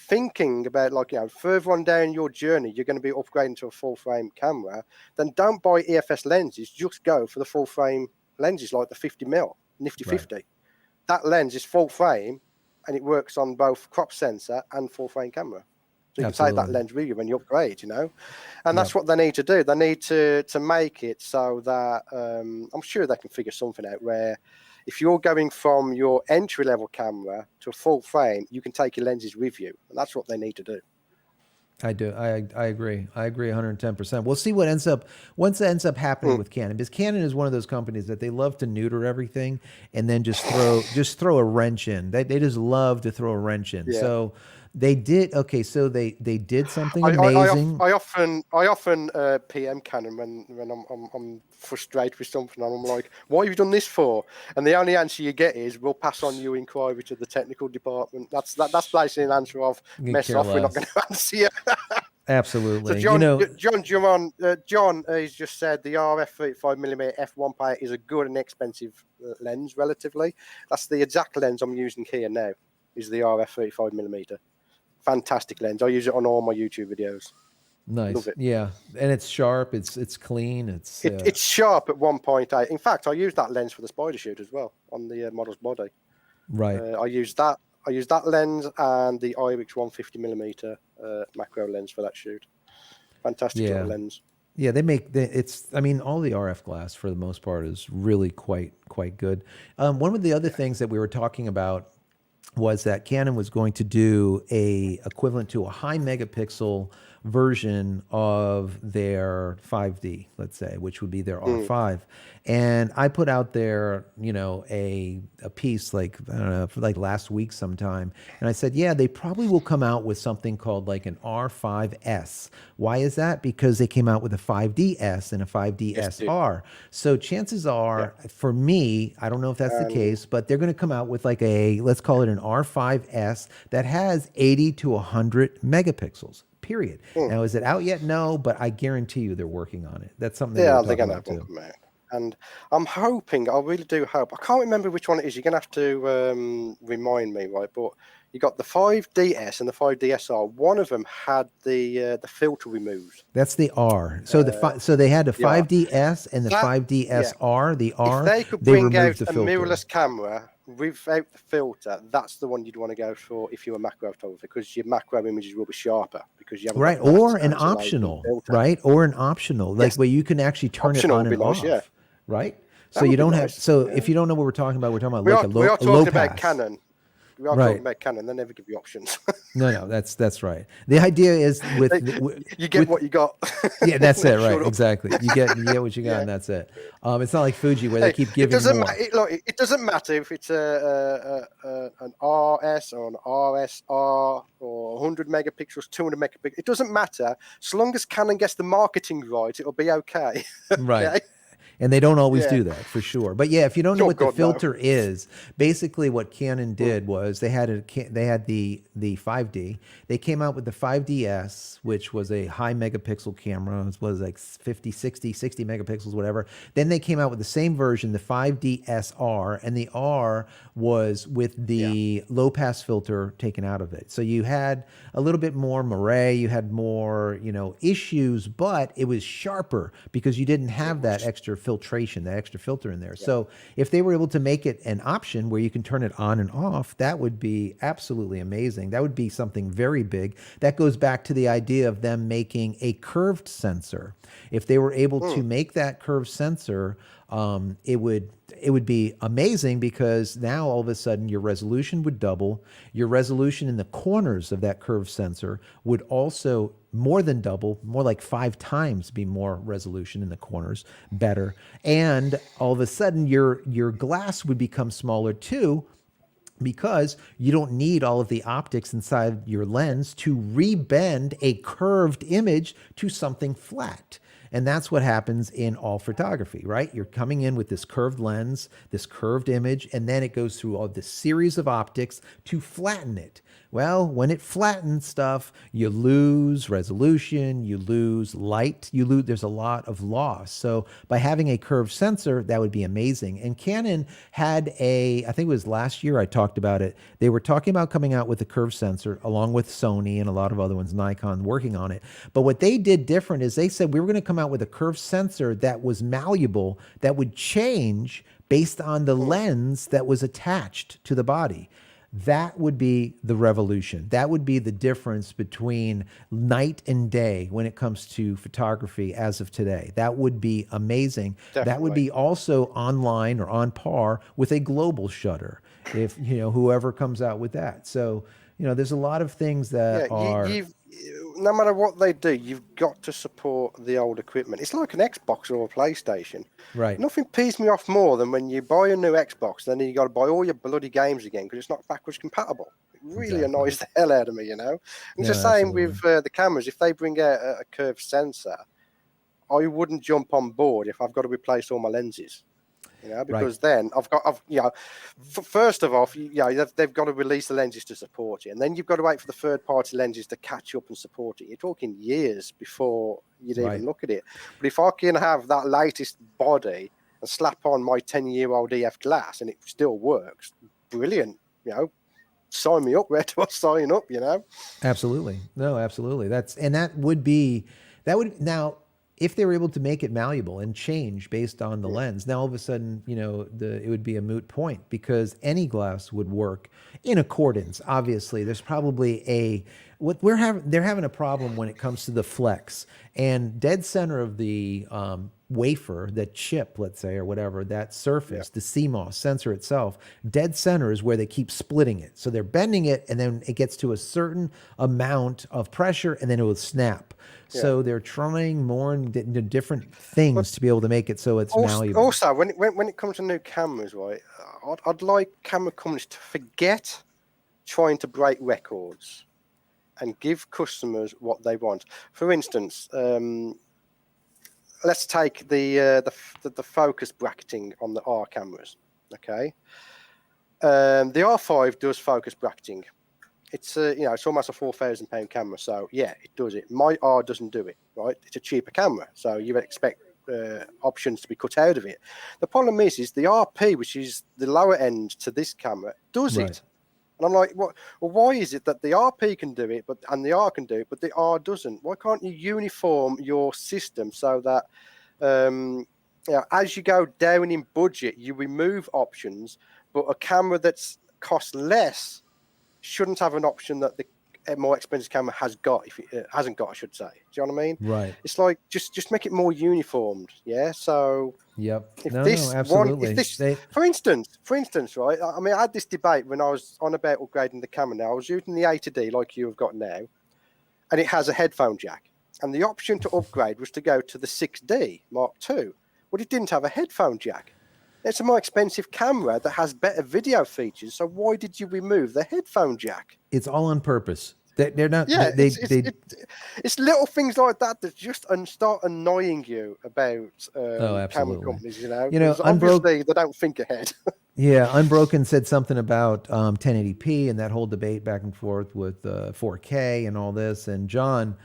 [SPEAKER 2] thinking about further on down your journey, you're going to be upgrading to a full frame camera, then don't buy EFS lenses. Just go for the full frame lenses like the 50mm Nifty 50. Right. That lens is full frame and it works on both crop sensor and full frame camera. So you can take that lens with you when you upgrade, and that's what they need to do. They need to make it so that I'm sure they can figure something out where if you're going from your entry-level camera to a full frame, you can take your lenses with you. And that's what they need to do.
[SPEAKER 1] I do. I agree. I agree 110%. We'll see what ends up happening with Canon, because Canon is one of those companies that they love to neuter everything and then just throw a wrench in. They just love to throw a wrench in. Yeah. So they did. Okay, so they did something amazing.
[SPEAKER 2] I often PM Canon when I'm frustrated with something, and I'm like, "What have you done this for?" And the only answer you get is, "We'll pass on your inquiry to the technical department." That's basically an answer of, "Mess off. We're not going to answer you."
[SPEAKER 1] Absolutely.
[SPEAKER 2] John, John has just said the RF 35mm f1.8 is a good and expensive lens, relatively. That's the exact lens I'm using here now. Is the RF 35mm. Fantastic lens. I use it on all my YouTube videos.
[SPEAKER 1] Nice.
[SPEAKER 2] Love it.
[SPEAKER 1] Yeah, and it's sharp. It's clean.
[SPEAKER 2] It's sharp at 1.8. In fact, I use that lens for the spider shoot as well on the model's body.
[SPEAKER 1] right.
[SPEAKER 2] I use that lens and the IRIX 150mm macro lens for that shoot. Fantastic little lens.
[SPEAKER 1] Yeah, they make it's. I mean, all the RF glass for the most part is really quite good. One of the other things that we were talking about was that Canon was going to do a equivalent to a high megapixel version of their 5D, let's say, which would be their R5. And I put out there, a piece like, I don't know, for like last week sometime. And I said, yeah, they probably will come out with something called like an R5S. Why is that? Because they came out with a 5DS and a 5DS R. So chances are, for me, I don't know if that's the case, but they're going to come out with like let's call it an R5S that has 80 to 100 megapixels. Period. Now, is it out yet? No, but I guarantee you they're working on it. That's something they're going to have to.
[SPEAKER 2] And I'm hoping, I really do hope, I can't remember which one it is. You're going to have to remind me, right? But you got the 5DS and the 5DSR. One of them had the filter removed.
[SPEAKER 1] That's the R. So so they had the 5DS and the 5DSR. The R.
[SPEAKER 2] If they could bring out a mirrorless camera without the filter, that's the one you'd want to go for if you're a macro photographer, because your macro images will be sharper because you have
[SPEAKER 1] or an optional, right? Or an optional, like where you can actually turn it on and off, right? So you don't have. So if you don't know what we're talking about like a low pass.
[SPEAKER 2] We are talking about Canon. We are talking about Canon. They never give you options.
[SPEAKER 1] No, that's right. The idea is
[SPEAKER 2] you get what you got.
[SPEAKER 1] Yeah, that's it, right? Exactly. You get what you got, and that's it. It's not like Fuji where they keep giving more.
[SPEAKER 2] It doesn't matter if it's an RS or an RSR or 100 megapixels, 200 megapixels. It doesn't matter. As long as Canon gets the marketing right, it'll be okay.
[SPEAKER 1] Right. Okay? And they don't always do that, for sure. But yeah, if you don't know what the filter is, basically what Canon did was they had the 5D. They came out with the 5DS, which was a high megapixel camera. It was like 50, 60 megapixels, whatever. Then they came out with the same version, the 5DSR, and the R was with the low pass filter taken out of it. So you had a little bit more moire, you had more, issues, but it was sharper because you didn't have that extra filtration, that extra filter in there. So if they were able to make it an option where you can turn it on and off, that would be absolutely amazing. That would be something very big. That goes back to the idea of them making a curved sensor. If they were able to make that curved sensor, it would be amazing, because now all of a sudden your resolution would double. Your resolution in the corners of that curved sensor would also more than double, more like 5 times be more resolution in the corners, better. And all of a sudden your glass would become smaller too, because you don't need all of the optics inside your lens to rebend a curved image to something flat. And that's what happens in all photography, right? You're coming in with this curved lens, this curved image, and then it goes through all this series of optics to flatten it. Well, when it flattens stuff, you lose resolution, you lose light, there's a lot of loss. So by having a curved sensor, that would be amazing. And Canon had I think it was last year I talked about it. They were talking about coming out with a curved sensor along with Sony and a lot of other ones, Nikon, working on it. But what they did different is they said we were going to come out with a curved sensor that was malleable, that would change based on the lens that was attached to the body. That would be the revolution. That would be the difference between night and day when it comes to photography as of today. That would be amazing. Definitely. That would be also online or on par with a global shutter, if whoever comes out with that. So there's a lot of things that are.
[SPEAKER 2] No matter what they do, you've got to support the old equipment. It's like an Xbox or a PlayStation.
[SPEAKER 1] Right.
[SPEAKER 2] Nothing pees me off more than when you buy a new Xbox, then you got to buy all your bloody games again because it's not backwards compatible. It really annoys the hell out of me, And it's the same with the cameras. If they bring out a curved sensor, I wouldn't jump on board if I've got to replace all my lenses. You know, because then first of all, they've got to release the lenses to support it, and then you've got to wait for the third-party lenses to catch up and support it. You're talking years before you'd even look at it. But if I can have that latest body and slap on my 10-year-old EF glass and it still works, brilliant. You know, sign me up. Where do I sign up? You know,
[SPEAKER 1] absolutely, no, absolutely. Now, if they were able to make it malleable and change based on the lens, now all of a sudden, you know, it would be a moot point because any glass would work in accordance. Obviously, there's probably they're having a problem when it comes to the flex, and dead center of the wafer, that chip, let's say, or whatever, that surface, the CMOS sensor itself, dead center is where they keep splitting it. So they're bending it, and then it gets to a certain amount of pressure, and then it will snap. So they're trying more and different things to be able to make it so it's malleable.
[SPEAKER 2] Also, when it comes to new cameras, right, I'd like camera companies to forget trying to break records and give customers what they want. For instance, let's take the focus bracketing on the R cameras. Okay, the R5 does focus bracketing. It's it's almost a £4,000 camera, so yeah, it does it. My R doesn't do it, right? It's a cheaper camera, so you would expect options to be cut out of it. The problem is the RP, which is the lower end to this camera, does it. And I'm like, what? Well, why is it that the RP can do it, and the R can do it, but the R doesn't? Why can't you uniform your system so that as you go down in budget, you remove options, but a camera that's costs less shouldn't have an option that the more expensive camera has got, if it hasn't got, I should say. Do you know what I mean?
[SPEAKER 1] Right.
[SPEAKER 2] It's like just make it more uniformed. Yeah. So
[SPEAKER 1] absolutely.
[SPEAKER 2] For instance, right? I mean, I had this debate when I was on about upgrading the camera. Now I was using the A to D like you have got now, and it has a headphone jack. And the option to upgrade was to go to the 6D Mark II, but it didn't have a headphone jack. It's a more expensive camera that has better video features. So why did you remove the headphone jack?
[SPEAKER 1] It's all on purpose. They're not.
[SPEAKER 2] Yeah, it's little things like that that just start annoying you about camera companies. You know, obviously they don't think ahead.
[SPEAKER 1] Yeah, Unbroken said something about 1080p and that whole debate back and forth with 4K and all this. And John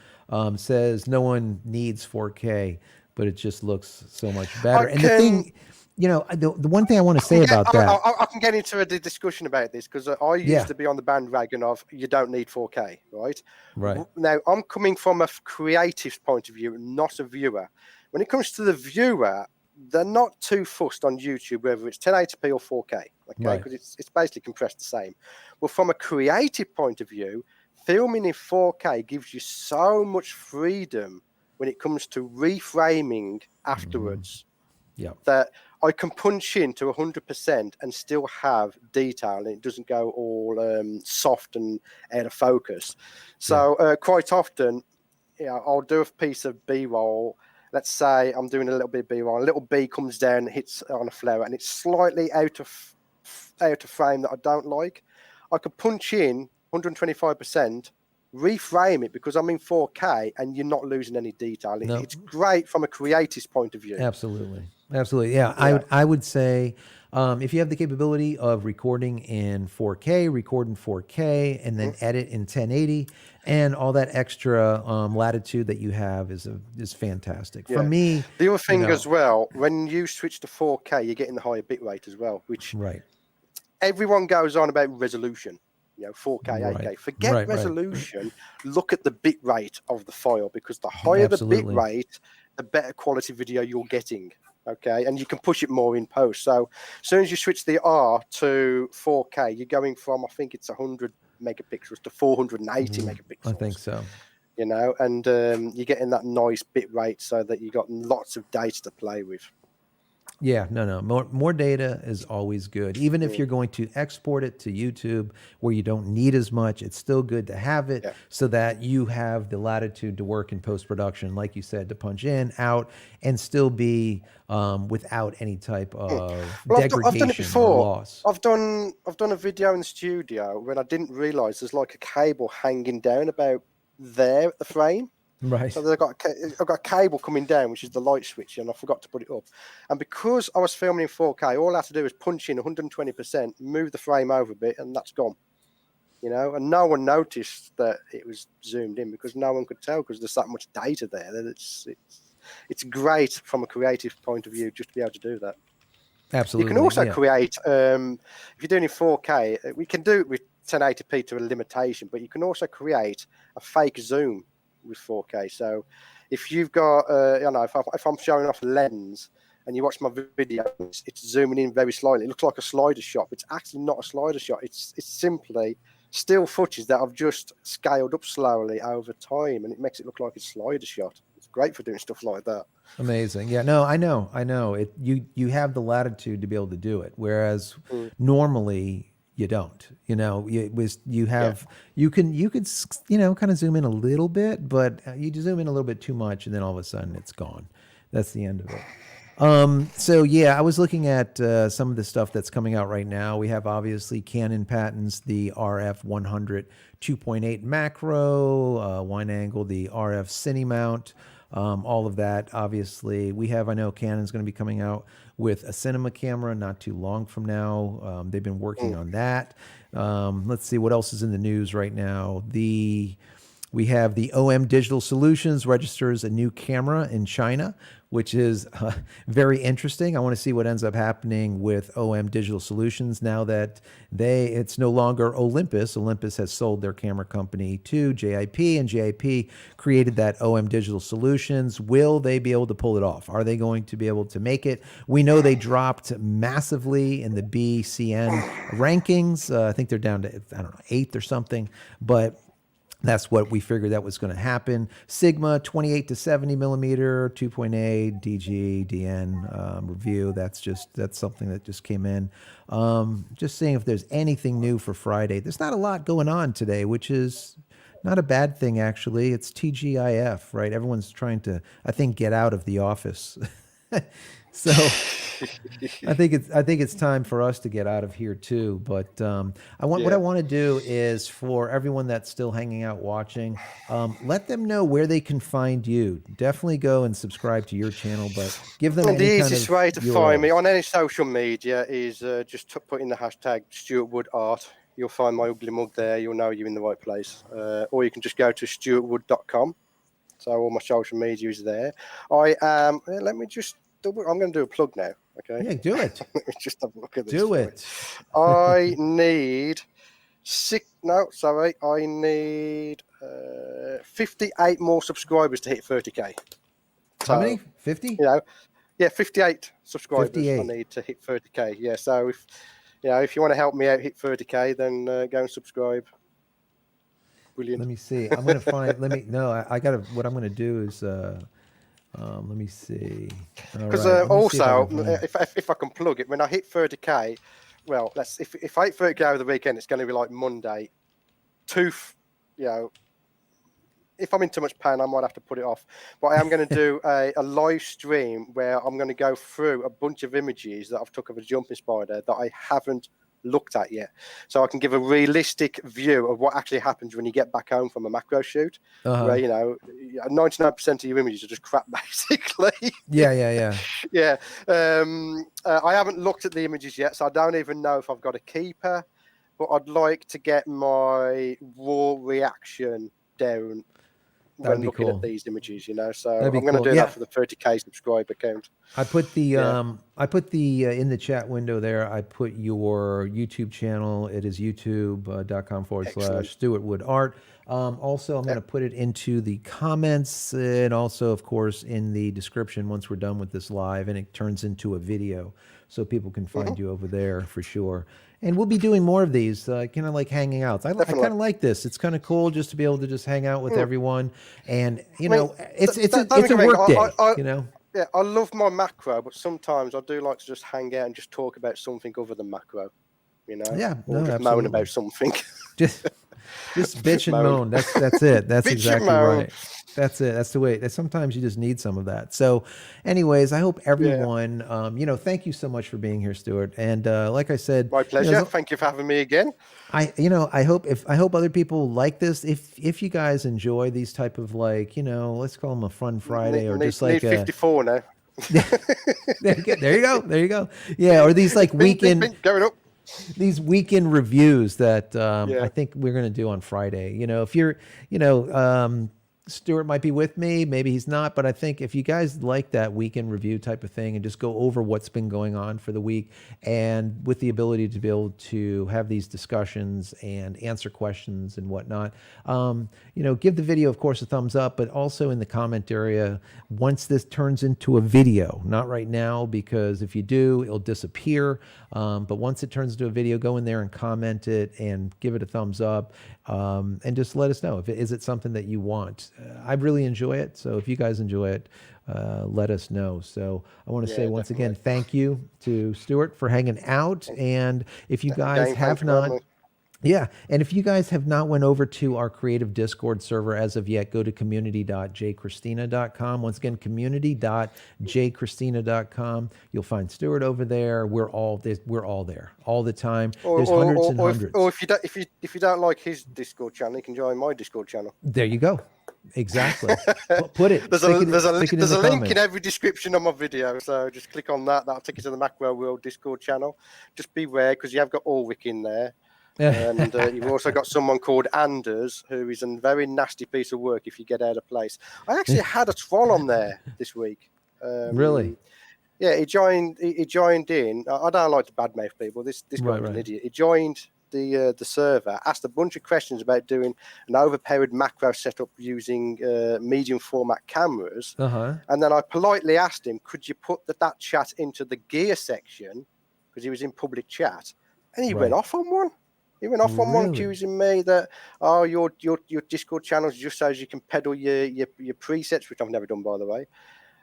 [SPEAKER 1] says no one needs 4K, but it just looks so much better. The thing. You know, the one thing I want to say about that.
[SPEAKER 2] I can get into a discussion about this because I used to be on the bandwagon of you don't need 4K, right?
[SPEAKER 1] Right.
[SPEAKER 2] Now, I'm coming from a creative point of view, not a viewer. When it comes to the viewer, they're not too fussed on YouTube, whether it's 1080p or 4K, okay? Because it's basically compressed the same. But from a creative point of view, filming in 4K gives you so much freedom when it comes to reframing afterwards. That I can punch into 100% and still have detail, and it doesn't go all soft and out of focus. So quite often, I'll do a piece of B-roll. Let's say I'm doing a little bit of B-roll. A little B comes down, hits on a flare, and it's slightly out of frame that I don't like. I could punch in 125%. Reframe it because I'm in 4K and you're not losing any detail. It's great from a creative point of view.
[SPEAKER 1] Absolutely. Yeah. I would say if you have the capability of recording in 4K, record in 4K, and then edit in 1080, and all that extra latitude that you have is fantastic. For me,
[SPEAKER 2] the other thing as well, when you switch to 4K, you're getting the higher bit rate as well, which everyone goes on about resolution. 4K, 8K. Forget resolution. Look at the bit rate of the file, because the higher the bit rate, the better quality video you're getting. Okay, and you can push it more in post. So as soon as you switch the R to 4K, you're going from, I think it's 100 megapixels to 480 megapixels.
[SPEAKER 1] I think so.
[SPEAKER 2] And you're getting that nice bit rate so that you got lots of data to play with.
[SPEAKER 1] Yeah, no. More data is always good. Even if you're going to export it to YouTube where you don't need as much, it's still good to have it so that you have the latitude to work in post-production, like you said, to punch in, out, and still be without any type of degradation
[SPEAKER 2] I've done it before.
[SPEAKER 1] Or loss.
[SPEAKER 2] I've done a video in the studio when I didn't realize there's like a cable hanging down about there at the frame.
[SPEAKER 1] Right.
[SPEAKER 2] So I've got a cable coming down, which is the light switch, and I forgot to put it up. And because I was filming in 4K, all I had to do was punch in 120%, move the frame over a bit, and that's gone. And no one noticed that it was zoomed in because no one could tell because there's that much data there. That it's great from a creative point of view just to be able to do that.
[SPEAKER 1] Absolutely.
[SPEAKER 2] You can also create, if you're doing in 4K, we can do it with 1080p to a limitation, but you can also create a fake zoom with 4K. So if you've got, if I'm showing off a lens and you watch my video, it's zooming in very slightly. It looks like a slider shot, but it's actually not a slider shot. It's simply still footage that I've just scaled up slowly over time, and it makes it look like a slider shot. It's great for doing stuff like that.
[SPEAKER 1] Amazing. Yeah, no, I know. You have the latitude to be able to do it, whereas normally you don't. You could kind of zoom in a little bit, but you zoom in a little bit too much, and then all of a sudden it's gone. That's the end of it. So yeah, I was looking at some of the stuff that's coming out right now. We have obviously Canon patents the RF 100 2.8 macro, wide angle, the RF cine mount, all of that. Obviously, I know Canon's going to be coming out with a cinema camera not too long from now. They've been working on that. Let's see what else is in the news right now. We have the OM Digital Solutions registers a new camera in China, which is very interesting. I want to see what ends up happening with OM Digital Solutions now that it's no longer Olympus. Olympus has sold their camera company to JIP, and JIP created that OM Digital Solutions. Will they be able to pull it off? Are they going to be able to make it? We know they dropped massively in the BCN rankings. I think they're down to, 8th or something, but that's what we figured that was going to happen. Sigma 28 to 70 millimeter, 2.8 DG DN review. That's something that just came in. Just seeing if there's anything new for Friday. There's not a lot going on today, which is not a bad thing actually. It's TGIF, right? Everyone's trying to, I think, get out of the office. So I think it's time for us to get out of here too. But what I want to do is for everyone that's still hanging out watching, let them know where they can find you. Definitely go and subscribe to your channel, but give them
[SPEAKER 2] the easiest way to find me on any social media is just put in the hashtag Stuart Wood Art. You'll find my ugly mug there. You'll know you're in the right place. Or you can just go to stuartwood.com. So all my social media is there. Let me just. I'm going to do a plug now. Okay.
[SPEAKER 1] Yeah, do it.
[SPEAKER 2] Let me just have a look at this.
[SPEAKER 1] Do it.
[SPEAKER 2] I need I need 58 more subscribers to hit 30k.
[SPEAKER 1] How many? 50?
[SPEAKER 2] 58 subscribers
[SPEAKER 1] 58.
[SPEAKER 2] I need to hit 30k. Yeah. So if you want to help me out hit 30k, then go and subscribe. Brilliant.
[SPEAKER 1] Let me see. I'm going to find. I got to. What I'm going to do is. Let me see.
[SPEAKER 2] Because also, if I can plug it, when I hit 30k, well, if I hit 30k over the weekend, it's going to be like Monday. If I'm in too much pain, I might have to put it off. But I am going to do a live stream where I'm going to go through a bunch of images that I've took of a jumping spider that I haven't looked at yet, so I can give a realistic view of what actually happens when you get back home from a macro shoot, where 99% of your images are just crap, basically.
[SPEAKER 1] Yeah.
[SPEAKER 2] I haven't looked at the images yet, so I don't even know if I've got a keeper, but I'd like to get my raw reaction down when looking at these images, so I'm going to do that for the 30k subscriber count.
[SPEAKER 1] I put the in the chat window there, I put your YouTube channel. It is youtube.com/Stuart Wood Art. Also, I'm going to put it into the comments and also, of course, in the description once we're done with this live, and it turns into a video so people can find you over there for sure. And we'll be doing more of these, kind of like hanging out. I kind of like this. It's kind of cool just to be able to just hang out with everyone. And, it's a work day,
[SPEAKER 2] Yeah, I love my macro, but sometimes I do like to just hang out and just talk about something other than macro,
[SPEAKER 1] Yeah,
[SPEAKER 2] just moan about something.
[SPEAKER 1] Just bitch and moan. That's it. That's exactly right. That's it. That's the way. Sometimes you just need some of that. So, anyways, I hope
[SPEAKER 2] Yeah.
[SPEAKER 1] everyone, thank you so much for being here, Stuart. And like I said,
[SPEAKER 2] My pleasure. Thank you for having me again.
[SPEAKER 1] I hope other people like this. If you guys enjoy these type of like, let's call them a fun Friday or just like
[SPEAKER 2] Need 54 now.
[SPEAKER 1] there you go. There you go. Yeah. Or these like weekend.
[SPEAKER 2] Going up.
[SPEAKER 1] These weekend reviews that I
[SPEAKER 2] Yeah.
[SPEAKER 1] think we're going to do on Friday. If you're, Stuart might be with me, maybe he's not, but I think if you guys like that weekend review type of thing and just go over what's been going on for the week and with the ability to be able to have these discussions and answer questions and whatnot, give the video, of course, a thumbs up, but also in the comment area, once this turns into a video, not right now, because if you do, it'll disappear. But once it turns into a video, go in there and comment it and give it a thumbs up. And just let us know is it something that you want. I really enjoy it, so if you guys enjoy it, let us know. So I want to say once again, thank you to Stuart for hanging out. And if you guys have not, and if you guys have not went over to our creative Discord server as of yet, go to community.jcristina.com. Once again, community.jcristina.com. You'll find Stuart over there. We're all there all the time. There's hundreds and hundreds.
[SPEAKER 2] Or if you don't like his Discord channel, you can join my Discord channel.
[SPEAKER 1] There you go. Exactly. Put it.
[SPEAKER 2] There's a link in every description of my video, so just click on that. That'll take you to the Macro World Discord channel. Just beware, because you have got Ulrich in there. And you've also got someone called Anders, who is a very nasty piece of work if you get out of place. I actually had a troll on there this week.
[SPEAKER 1] Really?
[SPEAKER 2] Yeah, he joined in. I don't like to badmouth people. This guy's an idiot. He joined the server, asked a bunch of questions about doing an overpowered macro setup using medium format cameras. And then I politely asked him, could you put that chat into the gear section, because he was in public chat, and he went off on one. He went off on one, accusing me that your Discord channel is just so you can pedal your presets, which I've never done, by the way,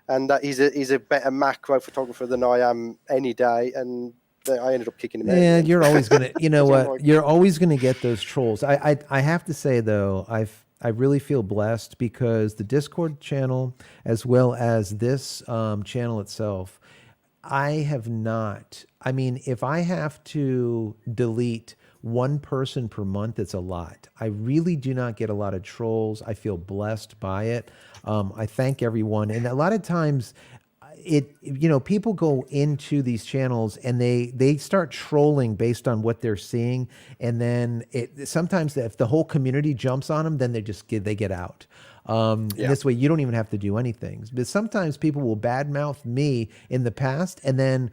[SPEAKER 2] and that he's a better macro photographer than I am any day. And I ended up kicking him out.
[SPEAKER 1] Yeah, you're always gonna, you're always gonna get those trolls. I have to say though, I really feel blessed because the Discord channel, as well as this channel itself, if I have to delete one person per month, it's a lot. I really do not get a lot of trolls. I feel blessed by it. I thank everyone. And a lot of times people go into these channels and they start trolling based on what they're seeing. And then sometimes if the whole community jumps on them, then they get out. This way you don't even have to do anything. But sometimes people will badmouth me in the past, and then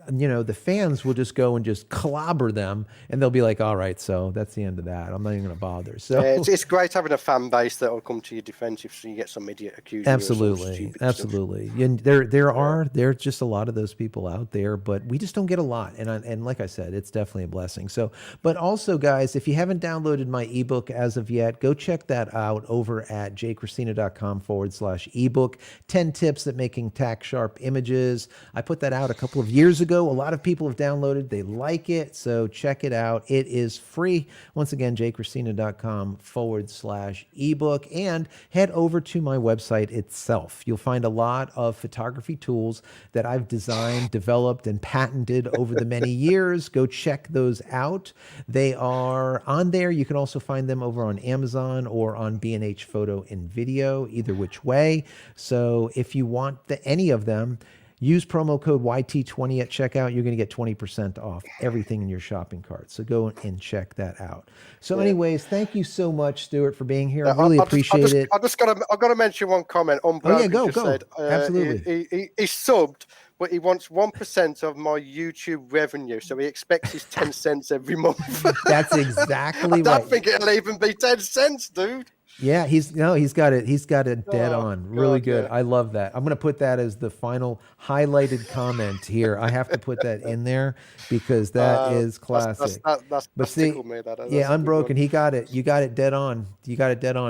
[SPEAKER 1] the fans will just go and just clobber them, and they'll be like, all right, so that's the end of that. I'm not even going to bother. So
[SPEAKER 2] it's great having a fan base that will come to your defense if you get some idiot accusing you of some stupid
[SPEAKER 1] absolutely. And there's just a lot of those people out there, but we just don't get a lot. And like I said, it's definitely a blessing. So, but also guys, if you haven't downloaded my ebook as of yet, go check that out over at jcristina.com/ebook. 10 tips at making tack sharp images. I put that out a couple of years ago. A lot of people have downloaded. They like it. So check it out. It is free. Once again, jcristina.com/ebook, and head over to my website itself. You'll find a lot of photography tools that I've designed, developed, and patented over the many years. Go check those out. They are on there. You can also find them over on Amazon or on B&H Photo and Video, either which way. So if you want any of them, use promo code YT20 at checkout. You're going to get 20% off everything in your shopping cart. So go and check that out. So anyways, thank you so much, Stuart, for being here. I really appreciate it.
[SPEAKER 2] I've got to mention one comment.
[SPEAKER 1] Go.
[SPEAKER 2] Said,
[SPEAKER 1] absolutely.
[SPEAKER 2] He subbed, but he wants 1% of my YouTube revenue. So he expects his 10 cents every month.
[SPEAKER 1] That's exactly right.
[SPEAKER 2] I don't think it'll even be 10 cents, dude.
[SPEAKER 1] Yeah, he's got it dead on. Really good. Yeah. I love that. I'm going to put that as the final highlighted comment here. I have to put that in there because that is classic.
[SPEAKER 2] That's tickled me.
[SPEAKER 1] That's Unbroken. He got it. You got it dead on.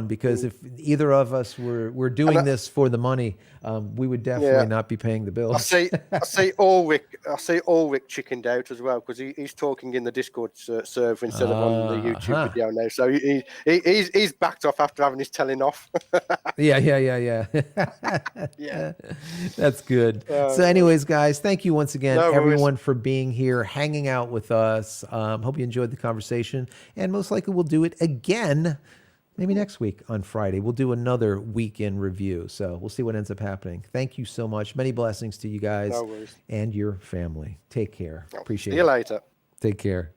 [SPEAKER 1] Because if either of us were doing this for the money, we would definitely not be paying the bills.
[SPEAKER 2] I see Ulrich chickened out as well because he's talking in the Discord server instead of on the YouTube video now. So he's backed off after after having his telling off.
[SPEAKER 1] Yeah.
[SPEAKER 2] Yeah.
[SPEAKER 1] That's good. So anyways, guys, thank you once again,
[SPEAKER 2] No worries.
[SPEAKER 1] everyone, for being here, hanging out with us. Hope you enjoyed the conversation. And most likely we'll do it again, maybe next week on Friday. We'll do another weekend review. So we'll see what ends up happening. Thank you so much. Many blessings to you guys
[SPEAKER 2] No worries.
[SPEAKER 1] and your family. Take care. Appreciate it.
[SPEAKER 2] See you later.
[SPEAKER 1] Take care.